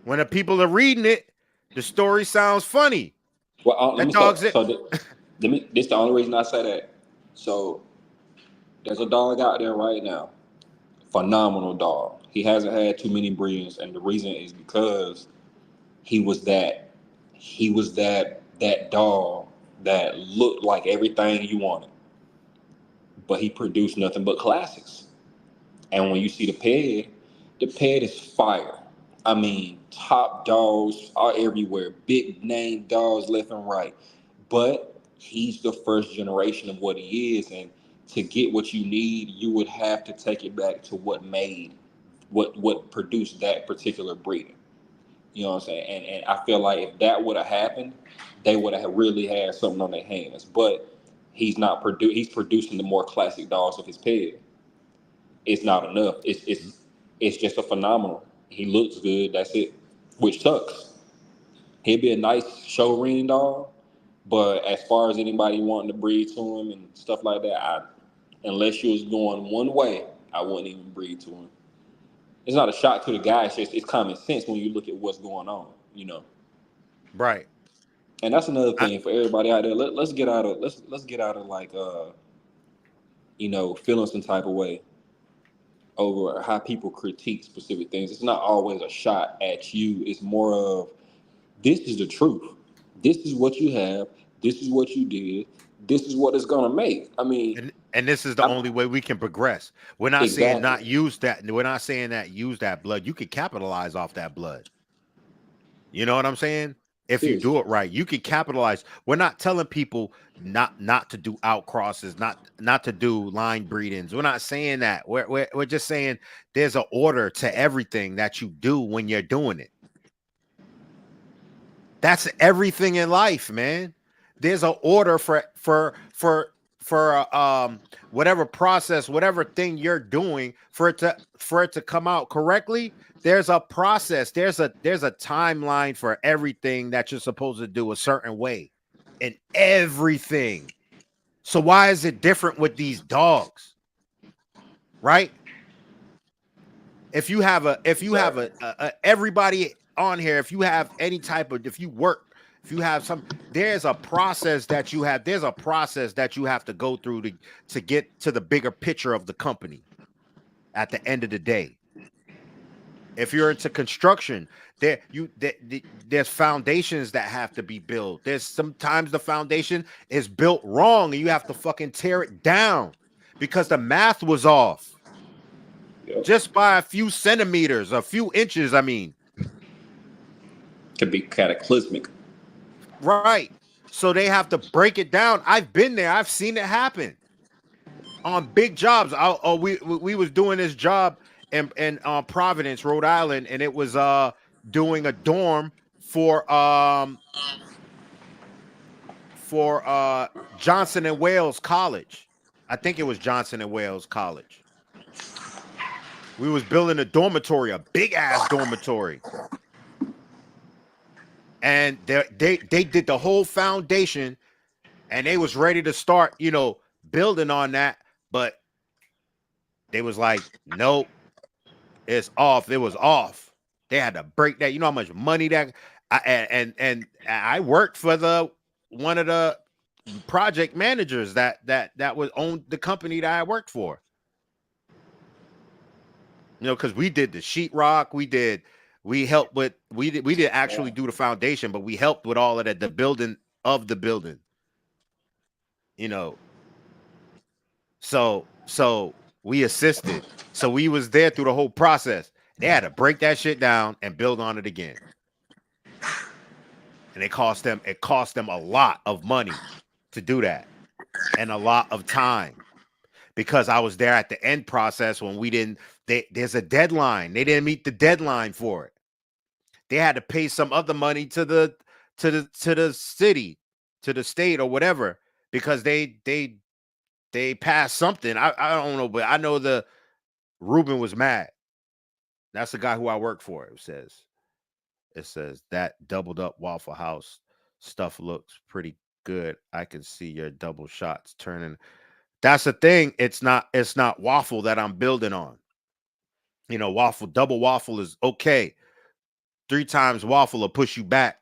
When the people are reading it, the story sounds funny. Well, let That me dog's start. it. This the only reason I say that. So there's a dog out there right now, phenomenal dog. He hasn't had too many breedings, and the reason is because he was that that dog that looked like everything you wanted, but he produced nothing but classics. And when you see the ped is fire. I mean, top dogs are everywhere, big name dogs left and right. But he's the first generation of what he is, and to get what you need, you would have to take it back to what produced that particular breed. You know what I'm saying? And I feel like if that would have happened, they would have really had something on their hands. But he's producing the more classic dogs of his ped. It's not enough. It's just a phenomenal. He looks good, that's it. Which sucks. He'd be a nice show ring dog, but as far as anybody wanting to breed to him and stuff like that, unless you was going one way, I wouldn't even breed to him. It's not a shot to the guy. It's just it's common sense when you look at what's going on, you know. Right. And that's another I, thing for everybody out there. Let's get out of let's get out of like feeling some type of way over how people critique specific things. It's not always a shot at you. It's more of this is the truth. This is what you have. This is what you did. This is what it's gonna make. I mean, and this is the I'm only way we can progress. We're not saying exactly not use that. We're not saying that use that blood. You can capitalize off that blood. You know what I'm saying? If you do seriously. it right, you can capitalize. We're not telling people not to do out crosses, not to do line breedings. We're not saying that. We're just saying there's an order to everything that you do when you're doing it. That's everything in life, man. There's an order for whatever process, whatever thing you're doing for it to come out correctly. There's a process. There's a timeline for everything that you're supposed to do a certain way in everything. So why is it different with these dogs, right? If you have a everybody on here, if you have any type of, if you work, if you have some, there's a process that you have, there's a process that you have to go through to get to the bigger picture of the company at the end of the day. If you're into construction, there's foundations that have to be built. There's sometimes the foundation is built wrong and you have to fucking tear it down because the math was off Yep. just by a few centimeters, a few inches. I mean, Could be cataclysmic. right. So they have to break it down. I've been there. I've seen it happen on big jobs. We was doing this job in Providence, Rhode Island, and it was doing a dorm for Johnson and Wales College. I think it was Johnson and Wales College. We was building a dormitory, a big ass dormitory. And they did the whole foundation and they was ready to start, building on that, but they was like, nope, it's off. It was off. They had to break that. You know how much money that and I worked for the one of the project managers that was owned the company that I worked for. Because we did the sheetrock, we helped with we did actually do the foundation, but we helped with all of that, the building of the building. So we assisted. So we was there through the whole process. They had to break that shit down and build on it again. And it cost them a lot of money to do that and a lot of time because I was there at the end process when there's a deadline. They didn't meet the deadline for it. They had to pay some other money to the city, to the state or whatever, because they passed something. I don't know, but I know the Ruben was mad. That's the guy who I work for. It says that doubled up Waffle House stuff looks pretty good. I can see your double shots turning. That's the thing. It's not waffle that I'm building on. Double waffle is okay. 3 times waffle will push you back.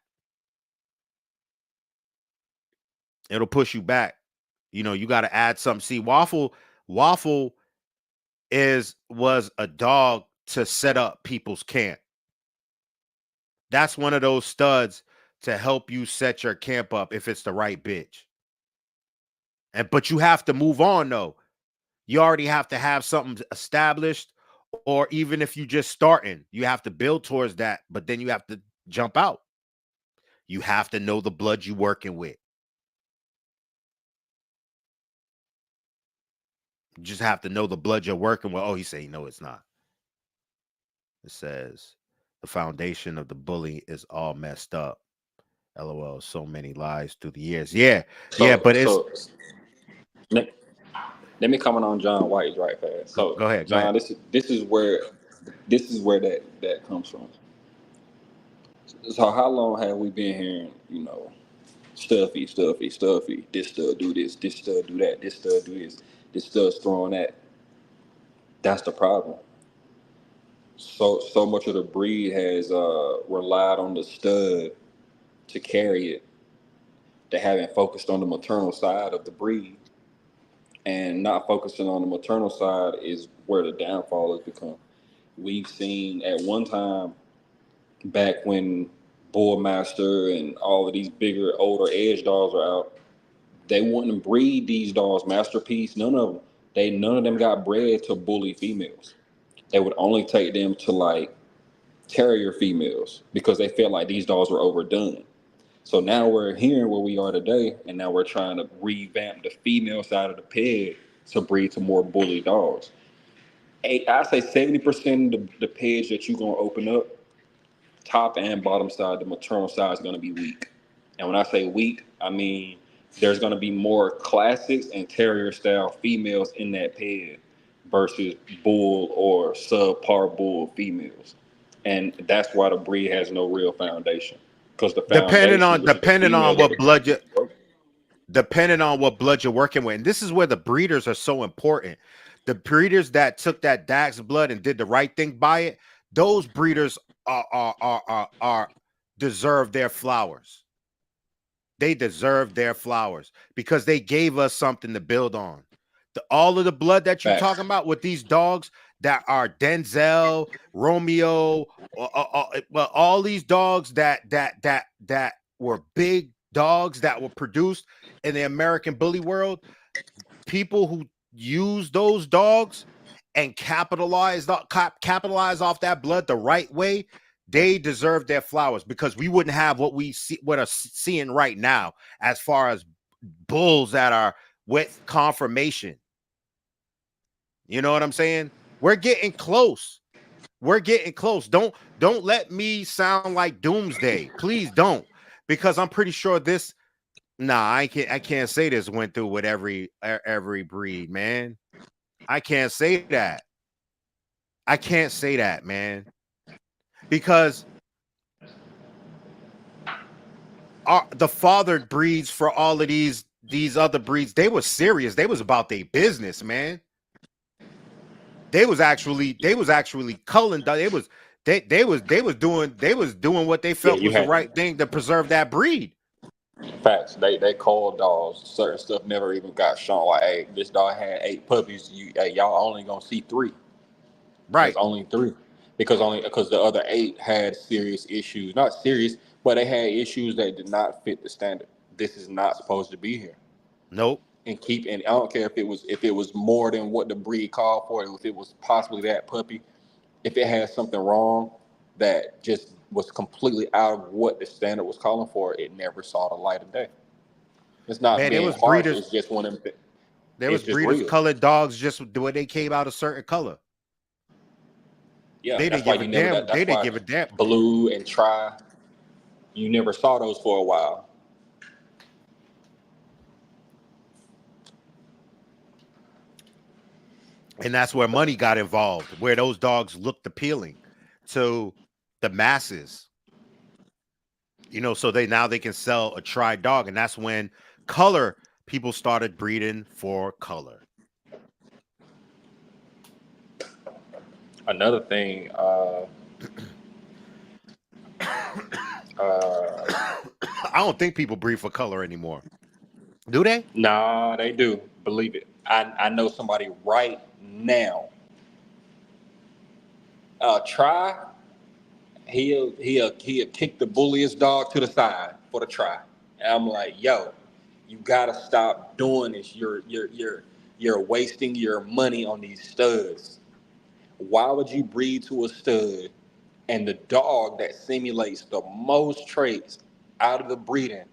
It'll push you back. You got to add something. See, waffle was a dog to set up people's camp. That's one of those studs to help you set your camp up if it's the right bitch. But you have to move on though. You already have to have something established, or even if you just starting, you have to build towards that, but then you have to jump out. You have to know the blood you working with. You just have to know the blood you're working with. Oh, he's saying no, it's not. It says the foundation of the bully is all messed up. LOL, so many lies through the years. Yeah, yeah, So but it's so let, let me comment on John White right fast. So go ahead, go ahead. John, this is where that comes from. So how long have we been hearing, stuffy, this stuff do this stuff do that, this stuff do this stuff's throwing that. That's the problem. So much of the breed has relied on the stud to carry it. They haven't focused on the maternal side of the breed, and not focusing on the maternal side is where the downfall has become. We've seen at one time back when Bullmaster and all of these bigger, older edge dogs are out, they wouldn't breed these dogs masterpiece. None of them got bred to bully females. They would only take them to like terrier females because they felt like these dogs were overdone. So now we're here where we are today, and now we're trying to revamp the female side of the peg to breed to more bully dogs. I say 70% of the page that you're gonna open up, top and bottom side, the maternal side is gonna be weak. And when I say weak, I mean there's gonna be more classics and terrier style females in that peg versus bull or subpar bull females. And that's why the breed has no real foundation. Because the Depending foundation, on which is the depending on females that what are going to blood be you broken. depending on what blood you're working with. And this is where the breeders are so important. The breeders that took that Dax blood and did the right thing by it, those breeders are deserve their flowers. They deserve their flowers because they gave us something to build on. All of the blood that you talking Facts. about with these dogs that are Denzel, Romeo, well, all these dogs that were big dogs that were produced in the American bully world, people who use those dogs and capitalize off that blood the right way, they deserve their flowers because we wouldn't have what are seeing right now as far as bulls that are with conformation. You know what I'm saying? We're getting close. We're getting close. Don't let me sound like doomsday. Please don't, because I'm pretty sure this. Nah, I can't say this went through with every breed, man. I can't say that. I can't say that, man, because the fathered breeds for all of these other breeds, they were serious. They was about their business, man. They was actually culling. They was doing what they Yeah, felt you was the had right thing to preserve that breed. facts. They called dogs. Certain stuff never even got shown. Like, hey, this dog had 8 puppies. Y'all only gonna see 3. There's Right. only 3 because the other 8 had serious issues. Not serious, but they had issues that did not fit the standard. This is not supposed to be here. Nope. And I don't care if it was more than what the breed called for, if it was possibly that puppy, if it had something wrong that just was completely out of what the standard was calling for, it never saw the light of day. It's not Man, there being was harsh. breeders. It's just one of them. There It's was just breeders real. colored dogs just the way they came out a certain color. Yeah, They didn't that's why give a you never. damn. They That's didn't why give a damn. blue and tri. You never saw those for a while. And that's where money got involved, where those dogs looked appealing to the masses. So they can sell a tri dog, and that's when color people started breeding for color. Another thing. Uh, I don't think people breed for color anymore. Do they? nah, they do. Believe it. I know somebody right now. Tri He'll kick the bulliest dog to the side for the try. And I'm like, yo, you gotta stop doing this. You're wasting your money on these studs. Why would you breed to a stud and the dog that simulates the most traits out of the breeding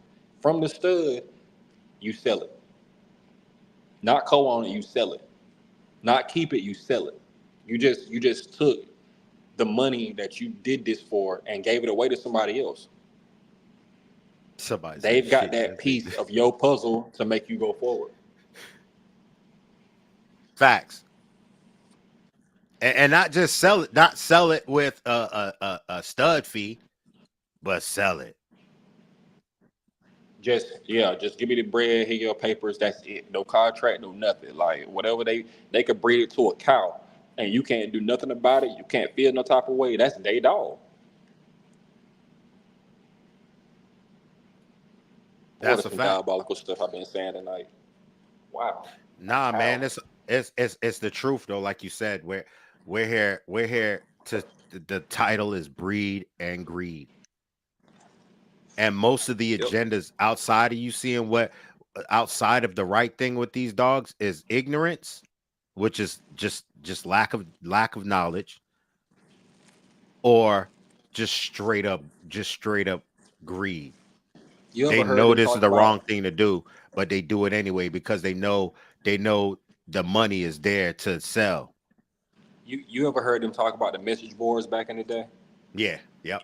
from the stud, you sell it. Not co-own it, you sell it. Not keep it, you sell it. You just took the money that you did this for and gave it away to somebody else. Somebody said They've got shit. that piece of your puzzle to make you go forward. Facts. And not just sell it, not sell it with a stud fee, but sell it. Just give me the bread, here your papers, that's it. No contract, no nothing. Like whatever they could breed it to a cow and you can't do nothing about it, you can't feel no type of way, that's they dog. What That's is a some fact. diabolical stuff I've been saying tonight? Wow. A Nah, man, cow. it's the truth though. Like you said, we're here to the title is breed and greed, and most of the Yep. agendas outside of you seeing what outside of the right thing with these dogs is ignorance, which is just lack of knowledge, or just straight up greed. You They ever heard know them this is talk the wrong about thing to do, but they do it anyway because they know the money is there to sell. you ever heard them talk about the message boards back in the day? Yeah. Yep.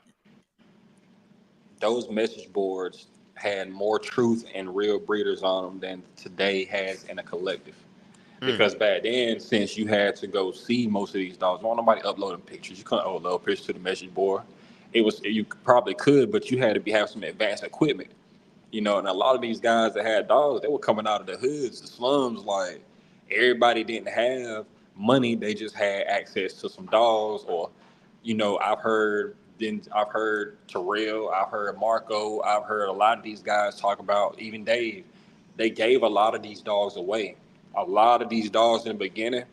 Those message boards had more truth and real breeders on them than today has in a collective. Mm. Because back then, since you had to go see most of these dogs, don't nobody uploading pictures. You couldn't upload pictures to the message board. It was you probably could, but you had to have some advanced equipment. And a lot of these guys that had dogs, they were coming out of the hoods, the slums. Like everybody didn't have money; they just had access to some dogs. Or, I've heard Terrell, I've heard Marco, I've heard a lot of these guys talk about even Dave. They gave a lot of these dogs away. A lot of these dogs in the beginning,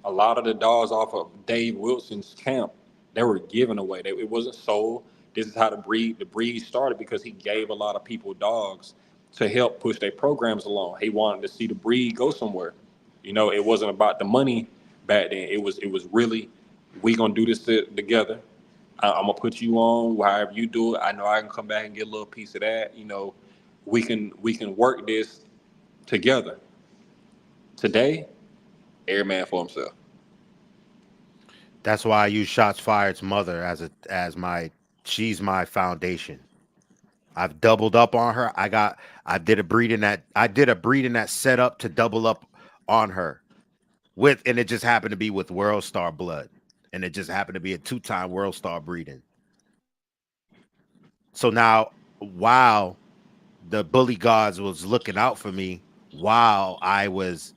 a lot of the dogs off of Dave Wilson's camp, they were given away. It wasn't sold. This is how the breed started because he gave a lot of people dogs to help push their programs along. He wanted to see the breed go somewhere. It wasn't about the money back then. It was really, we gonna do this together. I'm gonna put you on however you do it. I know I can come back and get a little piece of that. We can work this together. Today, every man for himself. That's why I use Shots Fired's mother she's my foundation. I've doubled up on her. I did a breeding that set up to double up on her and it just happened to be with World Star blood. And it just happened to be a two-time World Star breeding. So now while the bully gods was looking out for me while I was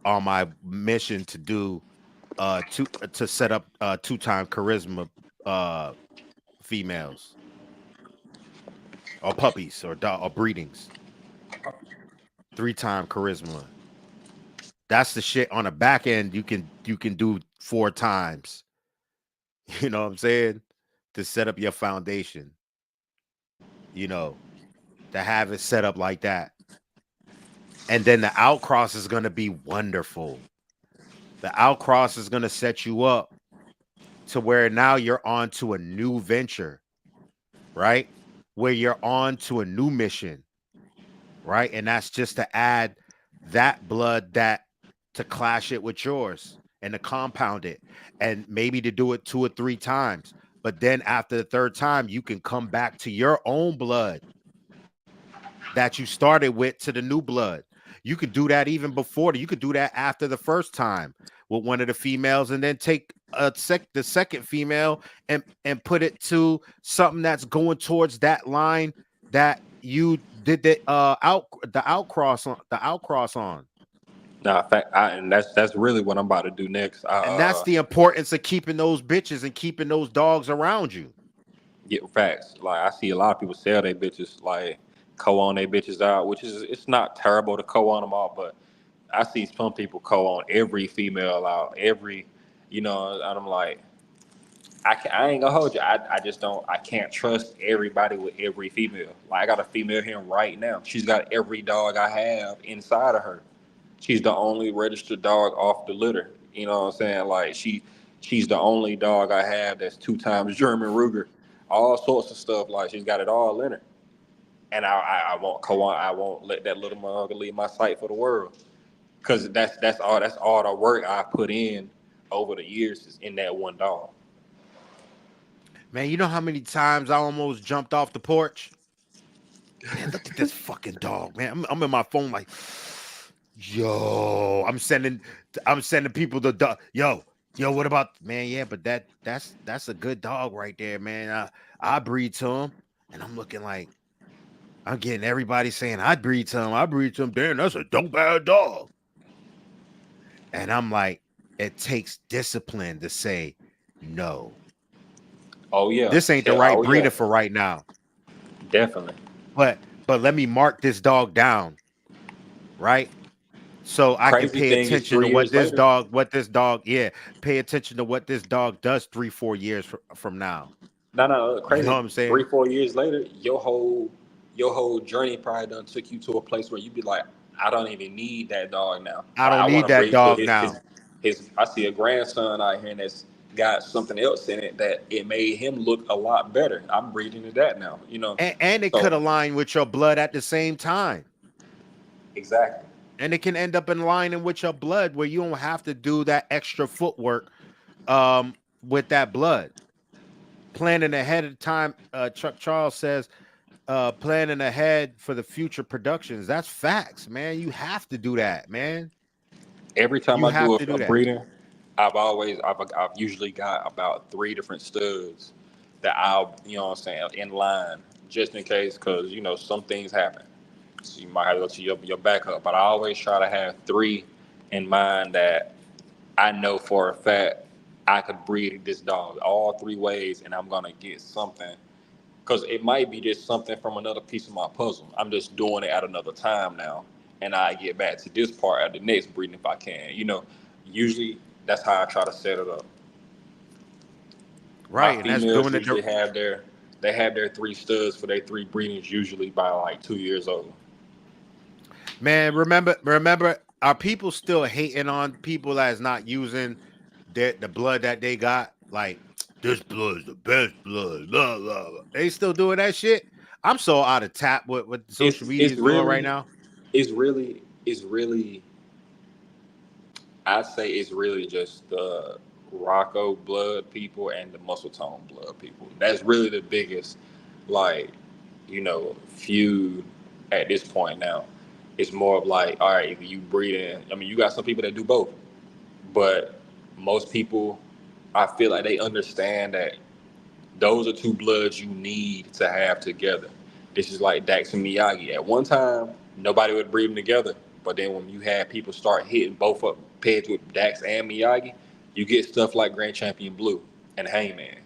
on my mission to do to set up two-time charisma uh females or puppies or breedings, three-time charisma. That's the shit on the back end you can do four times. You know what I'm saying? To set up your foundation, you know, to have it set up like that. And then the outcross is going to be wonderful. The outcross is going to set you up to where now you're on to a new venture, right? Where you're on to a new mission, right? And that's just to add that blood that to clash it with yours and to compound it and maybe to do it two or three times. But then after the third time, you can come back to your own blood that you started with to the new blood. You could do that even before. You could do that after the first time with one of the females, and then take the second female and put it to something that's going towards that line that you did the outcross on. Nah, fact, and that's really what I'm about to do next. And that's the importance of keeping those bitches and keeping those dogs around you. Get facts. Like I see a lot of people sell their bitches, like co-own their bitches out, which is it's not terrible to co-own them out, but I see some people co-own every female out, and I'm like, I ain't gonna hold you. I just don't. I can't trust everybody with every female. Like I got a female here right now. She's got every dog I have inside of her. She's the only registered dog off the litter. You know what I'm saying? Like she's the only dog I have that's 2 times German Ruger. All sorts of stuff. Like she's got it all in her. And I won't I won't let that little mother leave my sight for the world. Cause that's all the work I put in over the years is in that one dog. Man, you know how many times I almost jumped off the porch? Man, look at this fucking dog, man. I'm in my phone like, yo, I'm sending people the dog. Yo, what about man? Yeah, but that's a good dog right there, man. I breed to him, and I'm looking like I'm getting everybody saying I breed to him. I breed to him. Damn, that's a dope bad dog. And I'm like, it takes discipline to say no. Oh yeah. This ain't the Yeah, right oh breeder yeah. for right now. Definitely. But let me mark this dog down, right? So I can Crazy pay thing is attention to 3 years later. yeah, pay attention to what this dog does 3, 4 years from now. No. You know Crazy. what I'm saying? 3, 4 years later, your whole journey probably done took you to a place where you be like, I don't even need that dog now. I Like don't I want need to that breed to dog his now. his. I see a grandson out here that's got something else in it that it made him look a lot better. I'm breeding to that now. And it could So align with your blood at the same time. exactly. And it can end up in aligning with your blood where you don't have to do that extra footwork with that blood. Planning ahead of time, Chuck Charles says, planning ahead for the future productions. That's facts, man. You have to do that, man. Every time You I do have a, to do a that. breeding, I've usually got about 3 different studs that I'll what I'm saying in line just in case because some things happen. So you might have to go to your backup, but I always try to have 3 in mind that I know for a fact I could breed this dog all 3 ways, and I'm gonna get something because it might be just something from another piece of my puzzle. I'm just doing it at another time now, and I get back to this part at the next breeding if I can. Usually that's how I try to set it up. My Right. And that's females doing it. usually have their 3 studs for their 3 breedings usually by like 2 years old. Man, remember, are people still hating on people that's not using the blood that they got? Like, this blood is the best blood. Blah, blah, blah. They still doing that shit? I'm so out of tap with what social It's media it's is doing right really now. it's really I'd say it's really just the Rocco blood people and the muscle tone blood people. That's really the biggest, like, feud at this point now. It's more of like, all right, either you breeding. I mean, you got some people that do both, but most people, I feel like they understand that those are 2 bloods you need to have together. This is like Dax and Miyagi. At one time, nobody would breed them together. But then when you have people start hitting both up pairs with Dax and Miyagi, you get stuff like Grand Champion Blue and Hangman.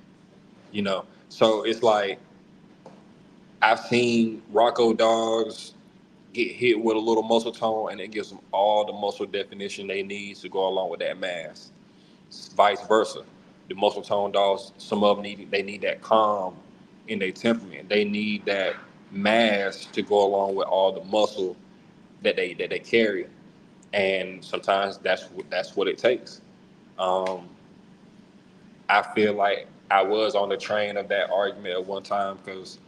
So it's like I've seen Rocco dogs get hit with a little muscle tone, and it gives them all the muscle definition they need to go along with that mass. Vice versa. The muscle tone dogs, some of them need that calm in their temperament. They need that mass to go along with all the muscle that they carry, and sometimes that's what it takes. Um, I feel like I was on the train of that argument at one time because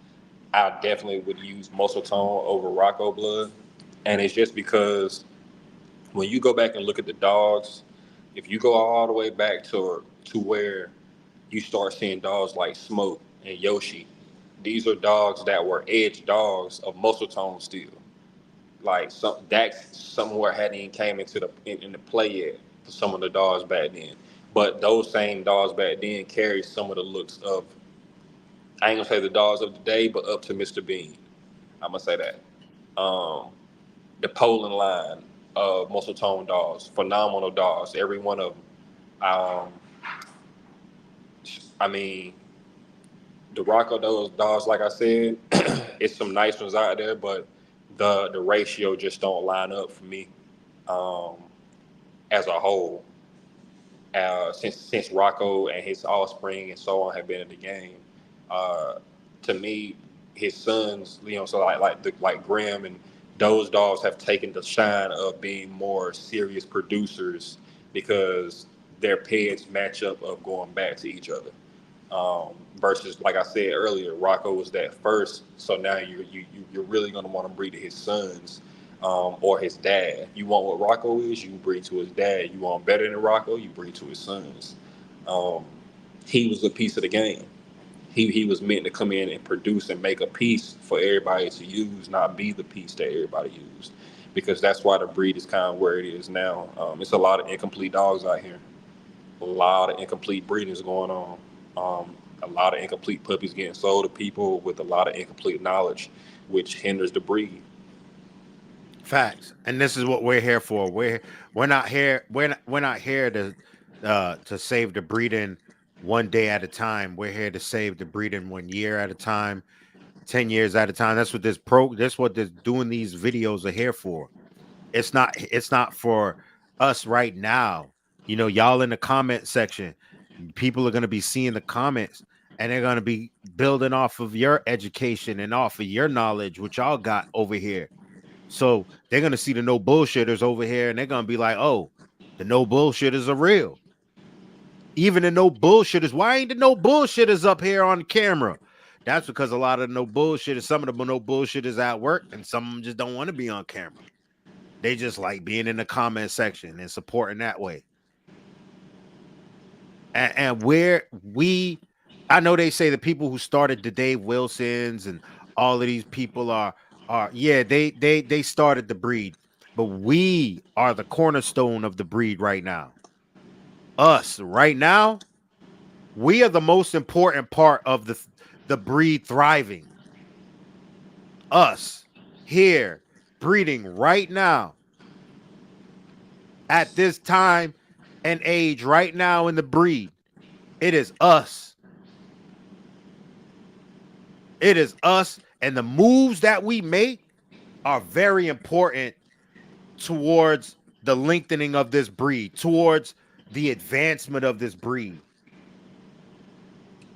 I definitely would use muscle tone over Rocco blood, and it's just because when you go back and look at the dogs, if you go all the way back to where you start seeing dogs like Smoke and Yoshi, these are dogs that were edge dogs of muscle tone still. Like Dax somewhere hadn't even came into play yet for some of the dogs back then. But those same dogs back then carry some of the looks of, I ain't gonna say the dogs of the day, but up to Mr. Bean. I'm gonna say that. Um, the Poland line of muscle tone dogs, phenomenal dogs, every one of them. Um, I mean, the Rocco those dogs, like I said, it's some nice ones out there, but the ratio just don't line up for me um, as a whole. since Rocco and his offspring and so on have been in the game. Uh, to me, his sons, so like Graham and those dogs have taken the shine of being more serious producers because their pairs match up of going back to each other. Versus, like I said earlier, Rocco was that first. So now you're really going to want to breed to his sons or his dad. You want what Rocco is, you breed to his dad. You want better than Rocco, you breed to his sons. Um, he was a piece of the game. He was meant to come in and produce and make a piece for everybody to use, not be the piece that everybody used. Because that's why the breed is kind of where it is now. It's a lot of incomplete dogs out here, a lot of incomplete breedings going on. A lot of incomplete puppies getting sold to people with a lot of incomplete knowledge, which hinders the breed. Facts. And this is what we're here for. We're not here. We're not here to save the breeding one day at a time. We're here to save the breeding 1 year at a time, 10 years at a time. That's what this doing these videos are here for. It's not for us right now. Y'all in the comment section, people are going to be seeing the comments and they're going to be building off of your education and off of your knowledge, which y'all got over here. So they're going to see the no bullshitters over here and they're going to be like, oh, the no bullshitters are real. Even the no bullshitters. Why ain't the no bullshitters up here on camera? That's because a lot of the no bullshitters, some of the no bullshitters at work, and some of them just don't want to be on camera. They just like being in the comment section and supporting that way. And I know they say the people who started the Dave Wilsons and all of these people they started the breed, but we are the cornerstone of the breed right now. Us right now, we are the most important part of the breed thriving. Us here breeding right now at this time and age right now in the breed. It is us. It is us, and the moves that we make are very important towards the lengthening of this breed, towards the advancement of this breed.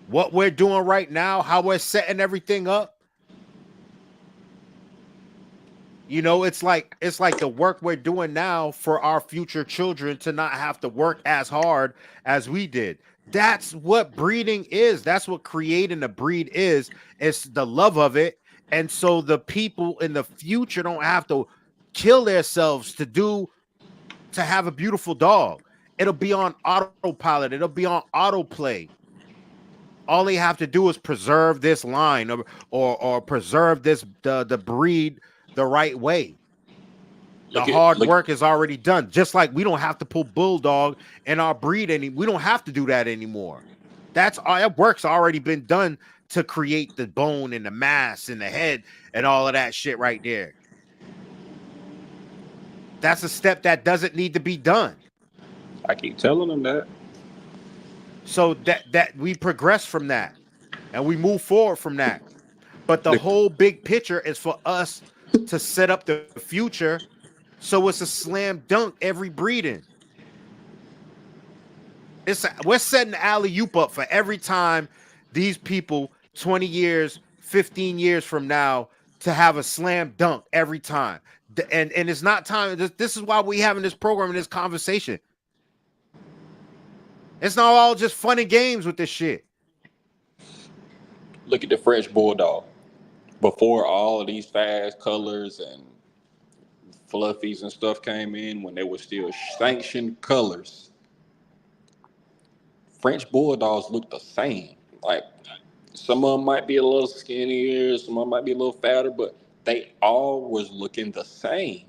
What we're doing right now, how we're setting everything up, it's like the work we're doing now for our future children to not have to work as hard as we did. That's what breeding is. That's what creating a breed is. It's the love of it. And so the people in the future don't have to kill themselves to have a beautiful dog. It'll be on autopilot. It'll be on autoplay. All they have to do is preserve this line or preserve the breed the right way. The hard work is already done. Just like we don't have to pull bulldog in our breed we don't have to do that anymore. That work's already been done to create the bone and the mass and the head and all of that shit right there. That's a step that doesn't need to be done. I keep telling them that. So that we progress from that and we move forward from that. But the whole big picture is for us to set up the future. So it's a slam dunk every breeding. We're setting the alley-oop up for every time these people 20 years, 15 years from now to have a slam dunk every time. And it's not time. This is why we having this program and this conversation. It's not all just fun and games with this shit. Look at the French Bulldog. Before all of these fast colors and fluffies and stuff came in, when they were still sanctioned colors, French Bulldogs look the same. Like, some of them might be a little skinnier, some of them might be a little fatter, but they all was looking the same.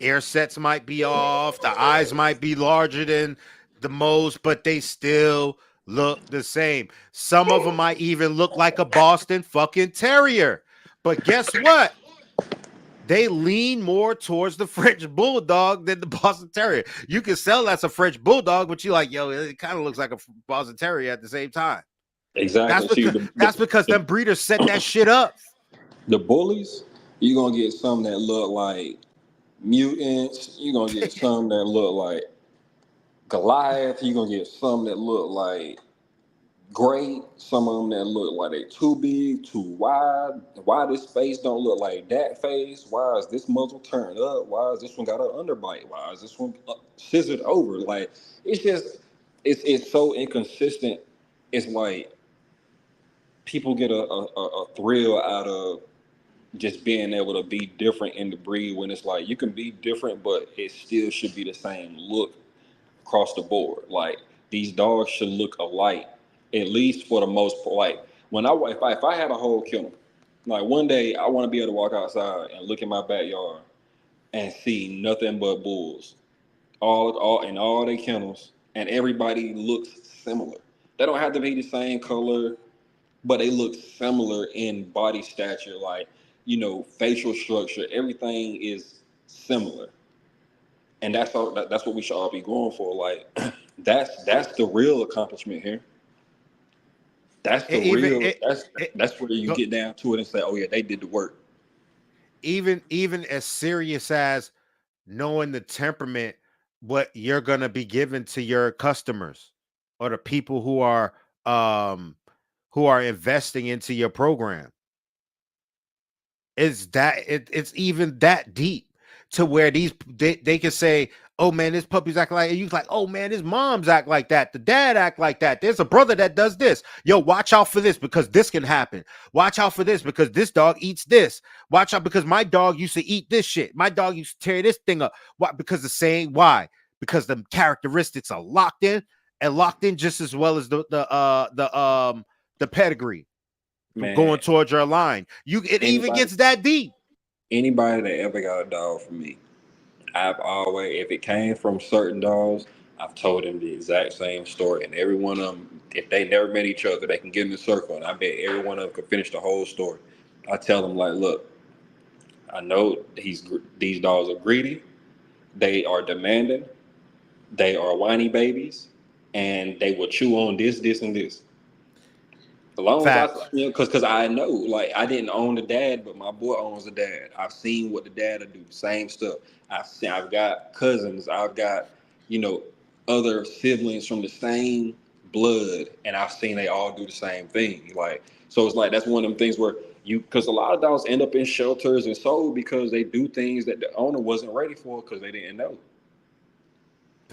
Ear sets might be off, the eyes might be larger than the most, but they still look the same. Some of them might even look like a Boston fucking Terrier. But guess what? They lean more towards the French Bulldog than the Boston Terrier. You can sell that's a French Bulldog, but you're like, yo, it kind of looks like a Boston Terrier at the same time. Exactly. That's because them breeders set that shit up. The bullies, you're going to get some that look like mutants. You're going to get some that look like Goliath, you're gonna get some that look like great, some of them that look like they too big, too wide. Why this face don't look like that face? Why is this muzzle turned up? Why is this one got an underbite? Why is this one scissored over? Like it's just it's so inconsistent. It's like people get a thrill out of just being able to be different in the breed when it's like you can be different, but it still should be the same look across the board. Like these dogs should look alike, at least for the most part. Like when if I had a whole kennel, like one day I want to be able to walk outside and look in my backyard and see nothing but bulls, all in all their kennels, and everybody looks similar. They don't have to be the same color, but they look similar in body stature, like facial structure. Everything is similar, and that's all. That's what we should all be going for. Like, that's the real accomplishment here. That's the Even real. it, it That's where you go, get down to it and say, "Oh yeah, they did the work." even as serious as knowing the temperament, what you're gonna be giving to your customers or the people um who are investing into your program. It's even that deep to where they can say, oh man, this puppy's acting like, and you like, oh man, his mom's act like that, the dad act like that, there's a brother that does this, yo, watch out for this because this can happen, watch out for this because this dog eats this, watch out because my dog used to eat this shit, my dog used to tear this thing up. Why? Because why? Because the characteristics are locked in, and locked in just as well as the pedigree Man, going towards your line. It even anybody, gets that deep. anybody that ever got a dog from me, I've always, if it came from certain dogs, I've told them the exact same story, and every one of them, if they never met each other, they can get in the circle, and I bet every one of them could finish the whole story. I tell them like, look, I know these dogs are greedy, they are demanding, they are whiny babies, and they will chew on this, this, and this. As long as Facts. because I know, like I didn't own the dad, but my boy owns the dad. I've seen what the dad will do, same stuff. I've got cousins, I've got you know other siblings from the same blood, and I've seen they all do the same thing. Like so, it's like that's one of them things where because a lot of dogs end up in shelters and sold because they do things that the owner wasn't ready for because they didn't know.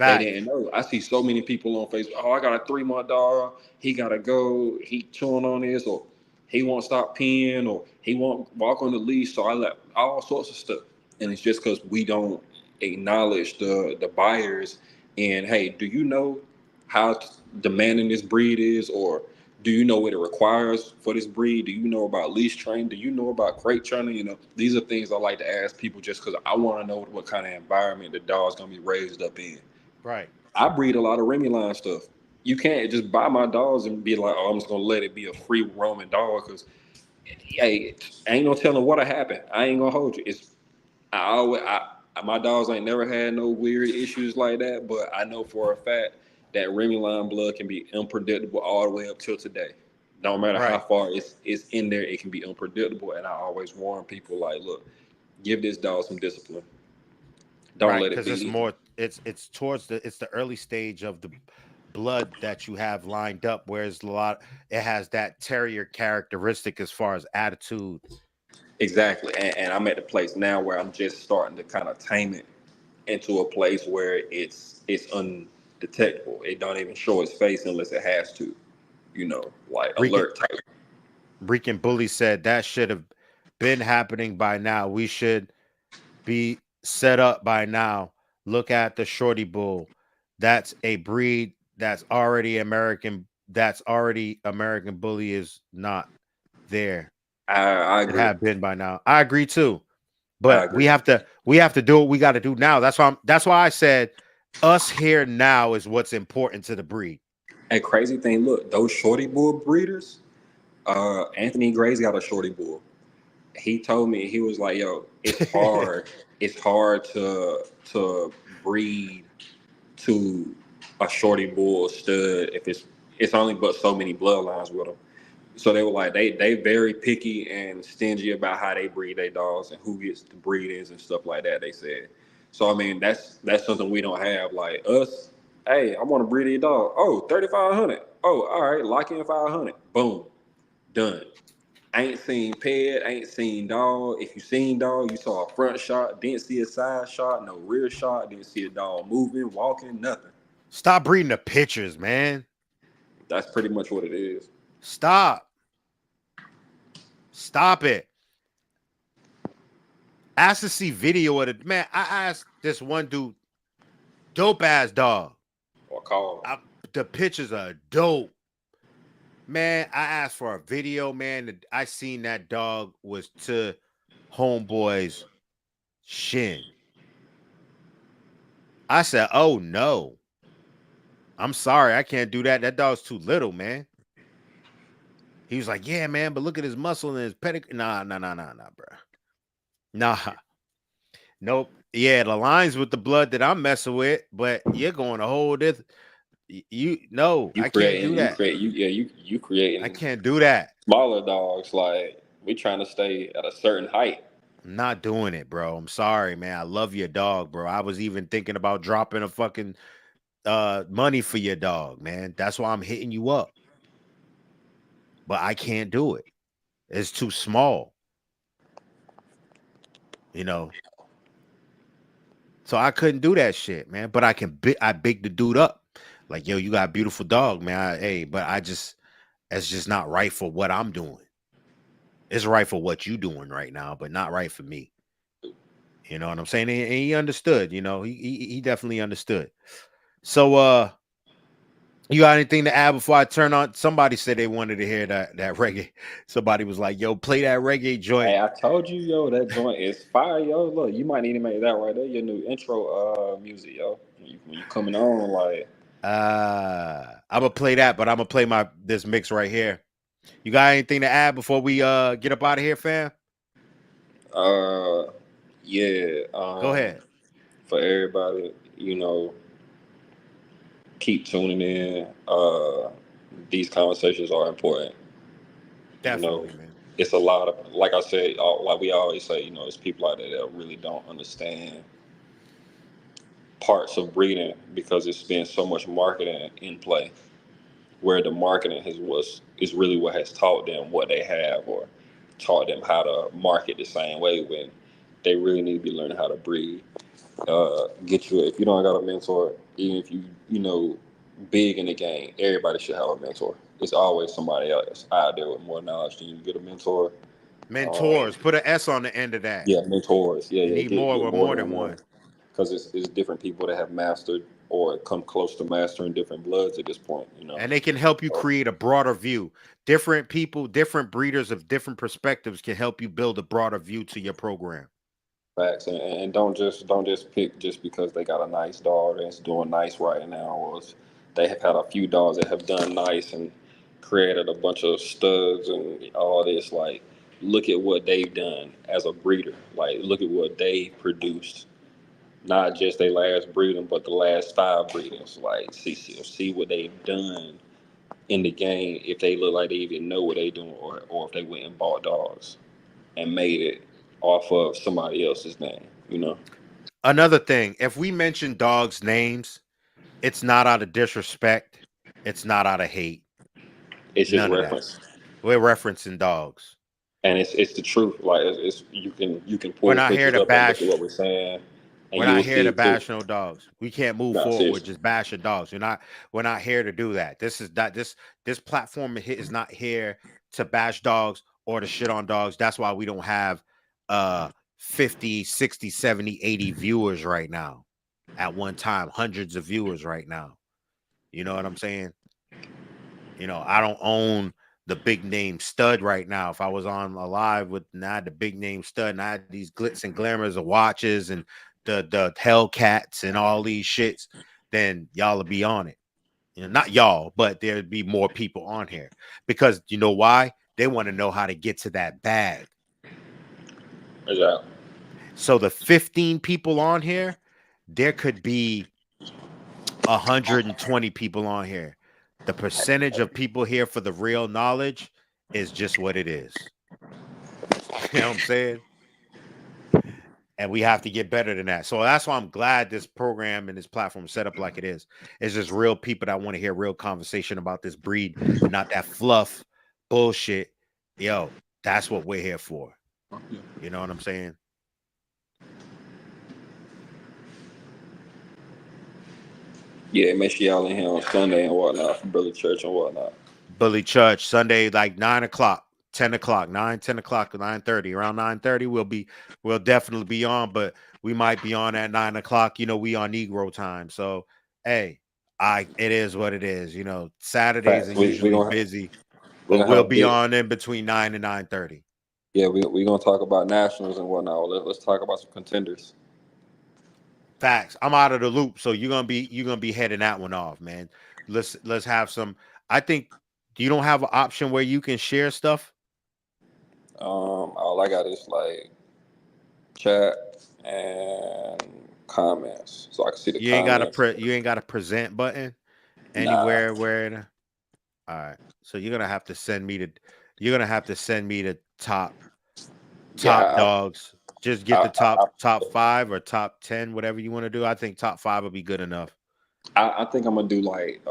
They Facts. didn't know. I see so many people on Facebook. Oh, I got a 3 month dog. He gotta go. He chewing on this, or he won't stop peeing, or he won't walk on the leash. So I let all sorts of stuff, and it's just because we don't acknowledge the buyers. And hey, do you know how demanding this breed is, or do you know what it requires for this breed? Do you know about leash training? Do you know about crate training? These are things I like to ask people just because I want to know what kind of environment the dog's gonna be raised up in. Right. I breed a lot of Remy line stuff. You can't just buy my dogs and be like, oh, I'm just gonna let it be a free roaming dog because, hey, I ain't no telling what'll happen. I ain't gonna hold you. My dogs ain't never had no weird issues like that, but I know for a fact that Remy line blood can be unpredictable all the way up till today. No matter how Right. far it's in there, it can be unpredictable. And I always warn people like, look, give this dog some discipline. Don't Right. let it Because it's be. more. It's towards the early stage of the blood that you have lined up, whereas it has that terrier characteristic as far as attitude. Exactly. And I'm at the place now where I'm just starting to kind of tame it into a place where it's undetectable. It don't even show its face unless it has to, like Rican alert type. Rican Bully said that should have been happening by now. We should be set up by now. Look at the Shorty Bull. That's a breed that's already American. That's already American Bully is not there. I It agree. had been by now. I agree too. I But agree. we have to do what we got to do now. That's why I said us here now is what's important to the breed. A crazy thing, look, those shorty bull breeders, Anthony Gray's got a shorty bull. He told me he was like, yo, it's hard. It's hard to breed to a shorty bull stud if it's only but so many bloodlines with them. So they were like they very picky and stingy about how they breed their dogs and who gets the breedings and stuff like that. They said. So I mean that's something we don't have. Like us, Hey, I want to breed a dog. Oh, 3,500. Oh, all right, lock in 500. Boom, done. Ain't seen pet, ain't seen dog. If you seen dog, you saw a front shot, didn't see a side shot, no rear shot, didn't see a dog moving, walking, nothing. Stop reading the pictures, man. That's pretty much what it is. Stop. Stop it. Ask to see video of it. Man, I asked this one dude, dope ass dog. Or call. The pictures are dope. Man, I asked for a video, man. I seen that dog was to homeboy's shin. I said, oh no. I'm sorry, I can't do that. That dog's too little, man. He was like, yeah, man, but look at his muscle and his pedigree. Nah, bro. Nah. Nope. Yeah, the lines with the blood that I'm messing with, but you're going to hold it. I can't do that. You creating I can't do that. smaller dogs. Like, we trying to stay at a certain height. I'm not doing it, bro. I'm sorry, man. I love your dog, bro. I was even thinking about dropping a fucking money for your dog, man. That's why I'm hitting you up. But I can't do it. It's too small. You know. So I couldn't do that shit, man. But I big the dude up. Like, yo, you got a beautiful dog, man. But it's just not right for what I'm doing. It's right for what you doing right now, but not right for me. You know what I'm saying? And he understood, you know, he definitely understood. So you got anything to add before I turn on? Somebody said they wanted to hear that reggae. Somebody was like, yo, play that reggae joint. Hey, I told you, yo, that joint is fire, yo. Look, you might need to make that right there your new intro music, yo. When you coming on, like, I'm gonna play that, but I'm gonna play this mix right here. You got anything to add before we get up out of here, fam? yeah. Go ahead. For everybody, you know, keep tuning in. These conversations are important. You know, Definitely, man. it's a lot of, like I said, like we always say, you know, it's people out there that really don't understand parts of breeding because it's been so much marketing in play, where the marketing is really what has taught them what they have, or taught them how to market the same way, when they really need to be learning how to breed. If you don't got a mentor, even if you know big in the game, everybody should have a mentor. It's always somebody else out there with more knowledge than you. Get a mentor. Mentors. Put an S on the end of that. Yeah, mentors. You need Get more more than than one, one. because it's different people that have mastered or come close to mastering different bloods at this point. You know, And they can help you create a broader view. Different people, different breeders of different perspectives can help you build a broader view to your program. facts, and don't just pick just because they got a nice dog that's doing nice right now, or they have had a few dogs that have done nice and created a bunch of studs and all this. Like, look at what they've done as a breeder. Like, look at what they produced. Not just their last breeding, but the last 5 breedings. Like, see what they've done in the game. If they look like they even know what they're doing, or if they went and bought dogs and made it off of somebody else's name, you know? Another thing, if we mention dogs' names, it's not out of disrespect. It's not out of hate. It's just None of that. reference. We're referencing dogs. And it's the truth. Like, it's you can We're pull not here pictures to up and look at bash. what we're saying, and We're you not will here see to it too. bash no dogs. We can't move No, forward with seriously. just bashing dogs. We're not here to do that. This platform is not here to bash dogs or to shit on dogs. That's why we don't have 50, 60, 70, 80 viewers right now. At one time, hundreds of viewers right now. You know what I'm saying? You know, I don't own the big name stud right now. If I was on a live with not the big name stud, and I had these glitz and glamours of watches and the Hellcats and all these shits, then y'all would be on it. You know, not y'all, but there'd be more people on here, because you know why? They want to know how to get to that bag. Exactly. So the 15 people on here, there could be 120 people on here. The percentage of people here for the real knowledge is just what it is. You know what I'm saying? And we have to get better than that. So that's why I'm glad this program and this platform is set up like it is. It's just real people that want to hear real conversation about this breed, not that fluff bullshit. Yo, that's what we're here for. You know what I'm saying? Yeah, make sure y'all in here on Sunday and whatnot for Billy Church and whatnot. Billy Church, Sunday, like 9 o'clock. 10 o'clock, 10 o'clock, 9:30. Around 9:30, we'll definitely be on, but we might be on at 9 o'clock. You know, we on Negro time. So, hey, it is what it is. You know, Saturdays are usually busy, but we'll be on in between 9 and 9:30. Yeah, we're gonna talk about nationals and whatnot. Let's talk about some contenders. Facts. I'm out of the loop, so you're gonna be heading that one off, man. Let's have some. I think you don't have an option where you can share stuff. All I got is like chat and comments, so I can see the. You ain't got a present button anywhere where. All right, so you're gonna have to send me the top dogs. Just get the top 5 or top 10, whatever you want to do. I think top 5 will be good enough. I think I'm gonna do like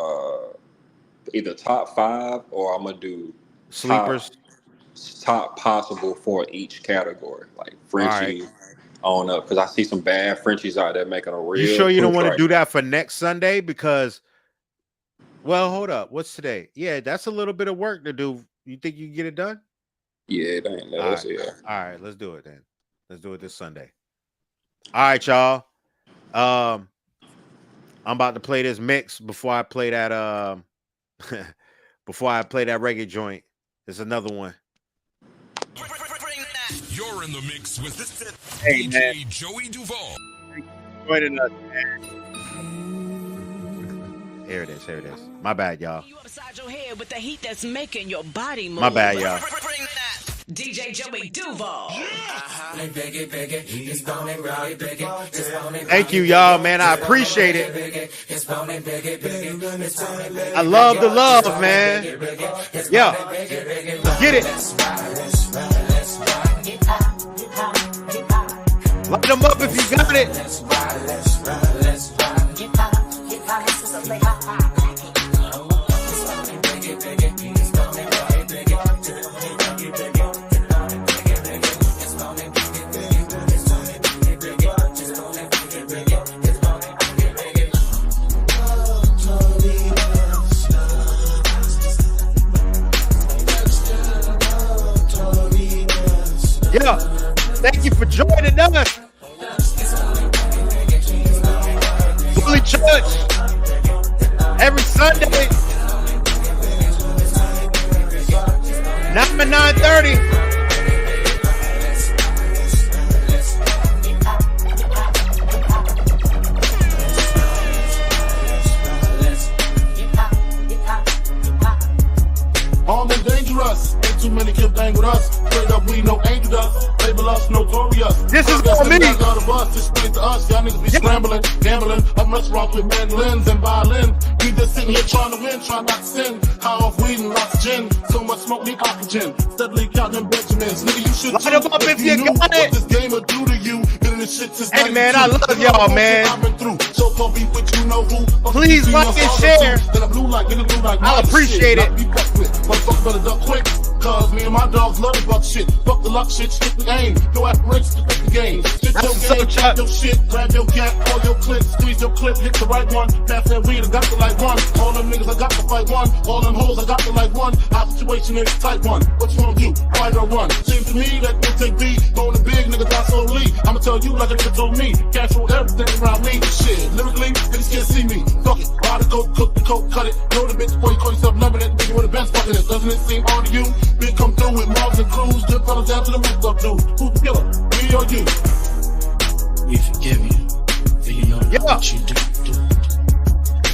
either top 5 or I'm gonna do sleepers. Top possible for each category, like Frenchie on up, because I see some bad Frenchies out there making a real. You sure you don't want to do that for next Sunday? Because, well, hold up, what's today? Yeah, that's a little bit of work to do. You think you can get it done? Yeah, it ain't. All right, let's do it then. Let's do it this Sunday. All right, y'all. I'm about to play this mix before I play that reggae joint. There's another one. You're in the mix with hey, DJ man. Joey Duval. Joining us, man. Here it is. My bad, y'all. You upside your head with the heat that's making your body move. My bad, y'all. DJ Joey Duval. Thank you, y'all, man. I appreciate it. I love the love, man. Yeah. Get it. Light them up if you got it. Yeah, thank you for joining us. Bully Church every Sunday, 9 to 9:30. Armed and dangerous, ain't too many can bang with us. Straight up, we no angel dust. Label us notorious. This is for me. Explain to us, y'all niggas be scrambling, gambling. I'm restaurants with mandolins and violin. We just sitting here trying to win, trying not to sin. High off weed and lots of gin. So much smoke, need oxygen. Steadily counting Benjamins. Nigga, you should light them up if you got what it. this game will do to you. Been in this shit since Hey, man, I love y'all, man. Please like and share. I'll appreciate it. Motherfucker better duck quick, cause me and my dogs love the buck shit. Fuck the luck shit, stick the aim. No aspirations to pick the game. Get your game, drop your shit, grab your gat, call your clip, squeeze your clip, hit the right one. Pass that weed, I got the like one. All them niggas, I got to fight one. All them hoes, I got the like one. Our situation is type one. What you wanna do? Fight or run? Seems to me that you take B, going to big, nigga, die slowly. I'ma tell you like a nigga told me. Cash roll everything around me. Shit, lyrically, niggas can't see me. Fuck it, buy the coke, cook the coke, cut it. Know the bitch before you call yourself limited. Nigga with a bench fucking it. Doesn't it seem odd to you? Big come through with mobs and crews. Good fellas down to the mixed up dude. Who's the killer? Me or you? We forgive you. For you know what you do.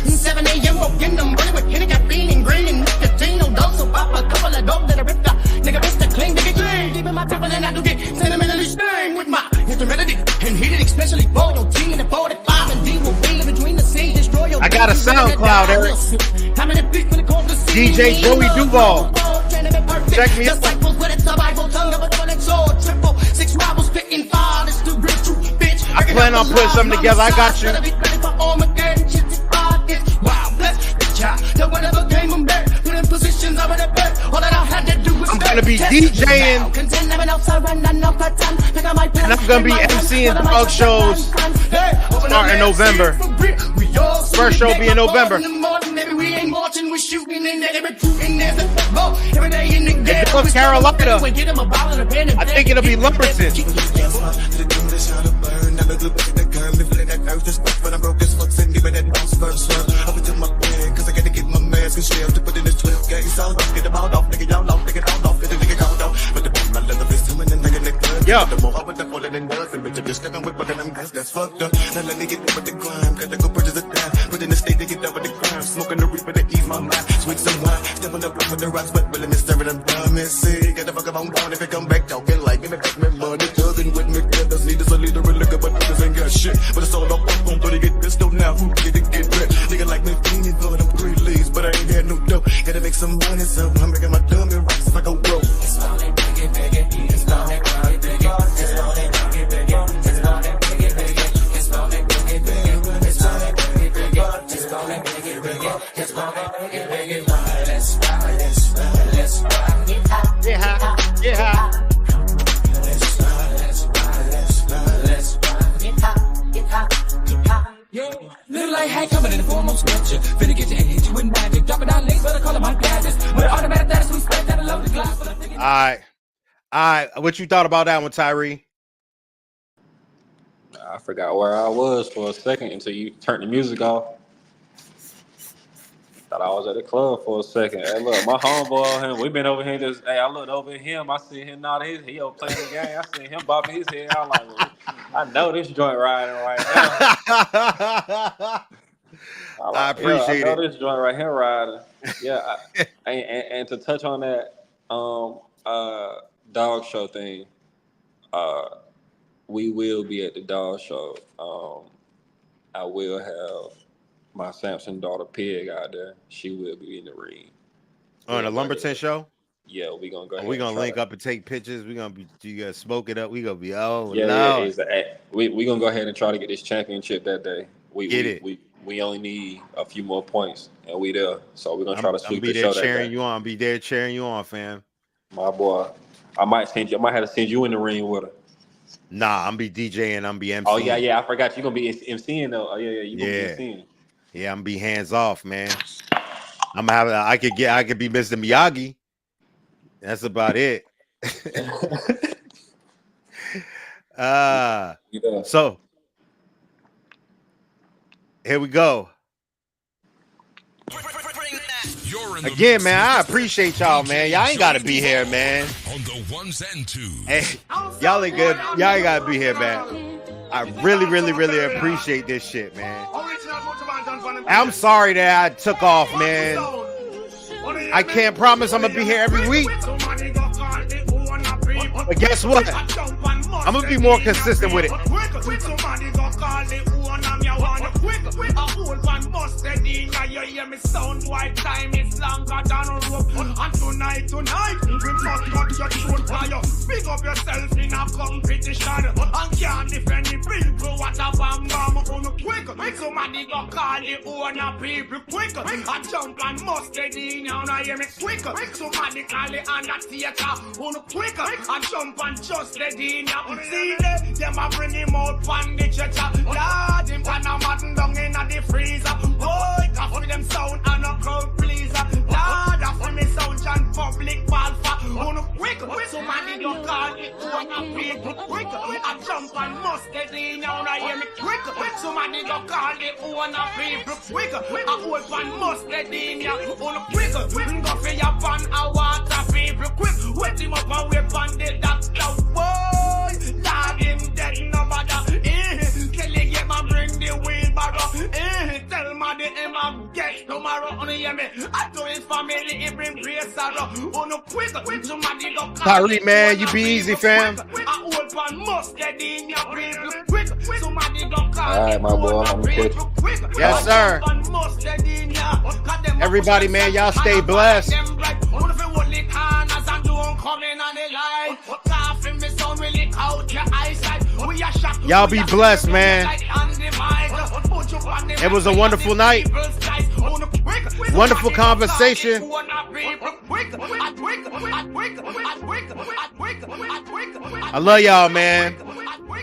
7 a.m. woke in the morning with Kenny caffeine and green and nicotine. No dose, so pop a couple of dope that I ripped up. Nigga, bitch, the clean, nigga, clean. Deep in my temple and I do get sentimentally stained with my instrumentality and heated, especially for your T and the 45 and D will be in between the scenes. Destroy your I got a SoundCloud, Eric. How many people call the DJ Joey Duval. Check me out. Disciples with a survival tongue of a double-edged sword. Triple 6 rivals spitting fire. It's the real truth. on putting something together. I got you. I'm gonna be DJing, and I'm gonna be MCing dog shows starting November. First show be in November. It's North Carolina. I think it'll be Lumberton. Yo. Smoking the reaper to ease my mind. Switch some wine, stepping up with the rocks, but willing to serve it. I'm dumb and sick. Get the fuck up on down if it come back talking like me. Back me money, thugging with me. There's leaders a leader and liquor, but niggas ain't got shit. But it's all up, I'm gonna get pistol now. Who get it, get rich? Nigga like me, fiending for them 3 leagues, but I ain't had no dough. Gotta make some money, so I'm making my dummy rocks if I go broke. It's all that biggie, biggie. It's all that biggie, biggie. It's all that biggie, biggie. It's all that biggie, biggie. It's all that biggie, biggie. It's all that biggie, biggie. It's all that biggie, biggie. It's all that biggie, biggie. Let's ride, let's ride, let's ride. Yeah, yeah. Let's ride, let's ride, let's ride, let's ride. Yeah, little light hat coming in the form of scripture. Finna get you and hit you with magic. Dropping down links, better call it my gadgets. With automatic that is we spread that I love the glass. All right. What you thought about that one, Tyree? I forgot where I was for a second until you turned the music off. Thought I was at the club for a second. Hey, look, my homeboy, we been over here. I looked over at him. I see him nodding he over playing the game. I see him bobbing his head. I'm like, well, I know this joint riding right now. I appreciate I know this joint right here riding. Yeah, and to touch on that dog show thing, we will be at the dog show. I will have my Samson daughter Pig out there. She will be in the ring. On the Lumberton show? Yeah, we gonna go ahead. We're gonna link up and take pictures. We're gonna be smoke it up. We gonna be we gonna go ahead and try to get this championship that day. We only need a few more points and we there. So we're gonna try to sweep the show that day. I'll be there cheering you on, fam. My boy. I might have to send you in the ring with her. Nah, I'm be DJing, I'm be MCing. Oh yeah, I forgot you gonna be MCing though. Oh yeah, you gonna be MCing. Yeah, I'm be hands off, man. I could be Mr. Miyagi. That's about it. So here we go. Again, man, I appreciate y'all, man. Y'all ain't gotta be here, man. On the ones and twos. Hey, y'all ain't good. Y'all ain't gotta be here, man. I really, really, really appreciate this shit, man. I'm sorry that I took off, man. I can't promise I'm gonna be here every week. But guess what? I'm gonna be more consistent with it. Tonight, we must cut your throne fire. Pick up yourself in a competition. And can't defend the people. What a bam bam on the quick. Somebody go call the owner people quick. I jump and mustard in and I hear me quick. Somebody call the undertaker on the quick. I jump and just the in. See them a bring him out from the church. Lord, him pan a madden down in the freezer. Boy, that for them sound and a crowd pleaser. Lord, that for me sound and public balfa. On the quick, somebody go call it owner people quick. I jump and mustard in and I hear me quick. Somebody go call the owner people quick. I hold one mustard in ya on the quick. Go for your pan a water people quick. Wet him up and whip on the doctor. Boy, dog him dead no bother. Kelly get my bring the wheelbarrow. Tell my the him a get tomorrow on the yemi. I do his family he bring grace sorrow. On the quick, somebody go call Tyree, man, you be easy, fam. I hold one mustard in ya people quick. Somebody go call. All right, my boy, I'm quick. Yes, sir. Everybody, man, y'all stay blessed. We are shocked Y'all be blessed, man. It was a wonderful night. Wonderful conversation. I love y'all, man.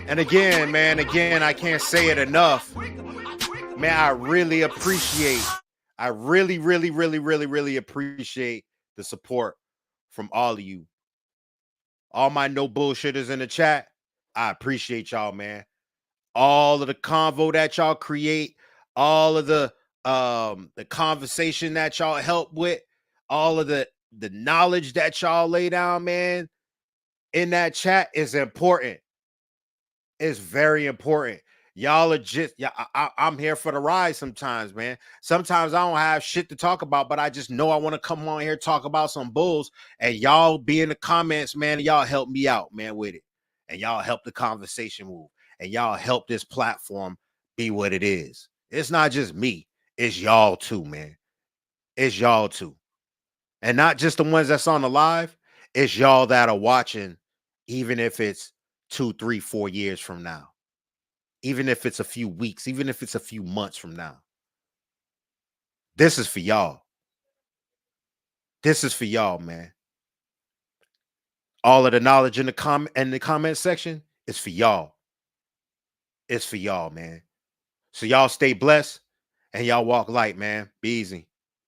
And again, man, I can't say it enough. Man, I really appreciate, I really appreciate the support from all of you. All my no bullshitters in the chat, I appreciate y'all, man. All of the convo that y'all create, all of the conversation that y'all help with, all of the knowledge that y'all lay down, man, in that chat is important. It's very important. Y'all are just, yeah, I'm here for the ride sometimes, man. Sometimes I don't have shit to talk about, but I just know I want to come on here, talk about some bulls, and y'all be in the comments, man, and y'all help me out, man, with it. And y'all help the conversation move. And y'all help this platform be what it is. It's not just me. It's y'all too, man. It's y'all too. And not just the ones that's on the live. It's y'all that are watching, even if it's 2, 3, 4 years from now. Even if it's a few weeks, even if it's a few months from now. This is for y'all. This is for y'all, man. All of the knowledge in the comment section is for y'all. It's for y'all, man. So y'all stay blessed and y'all walk light, man. Be easy.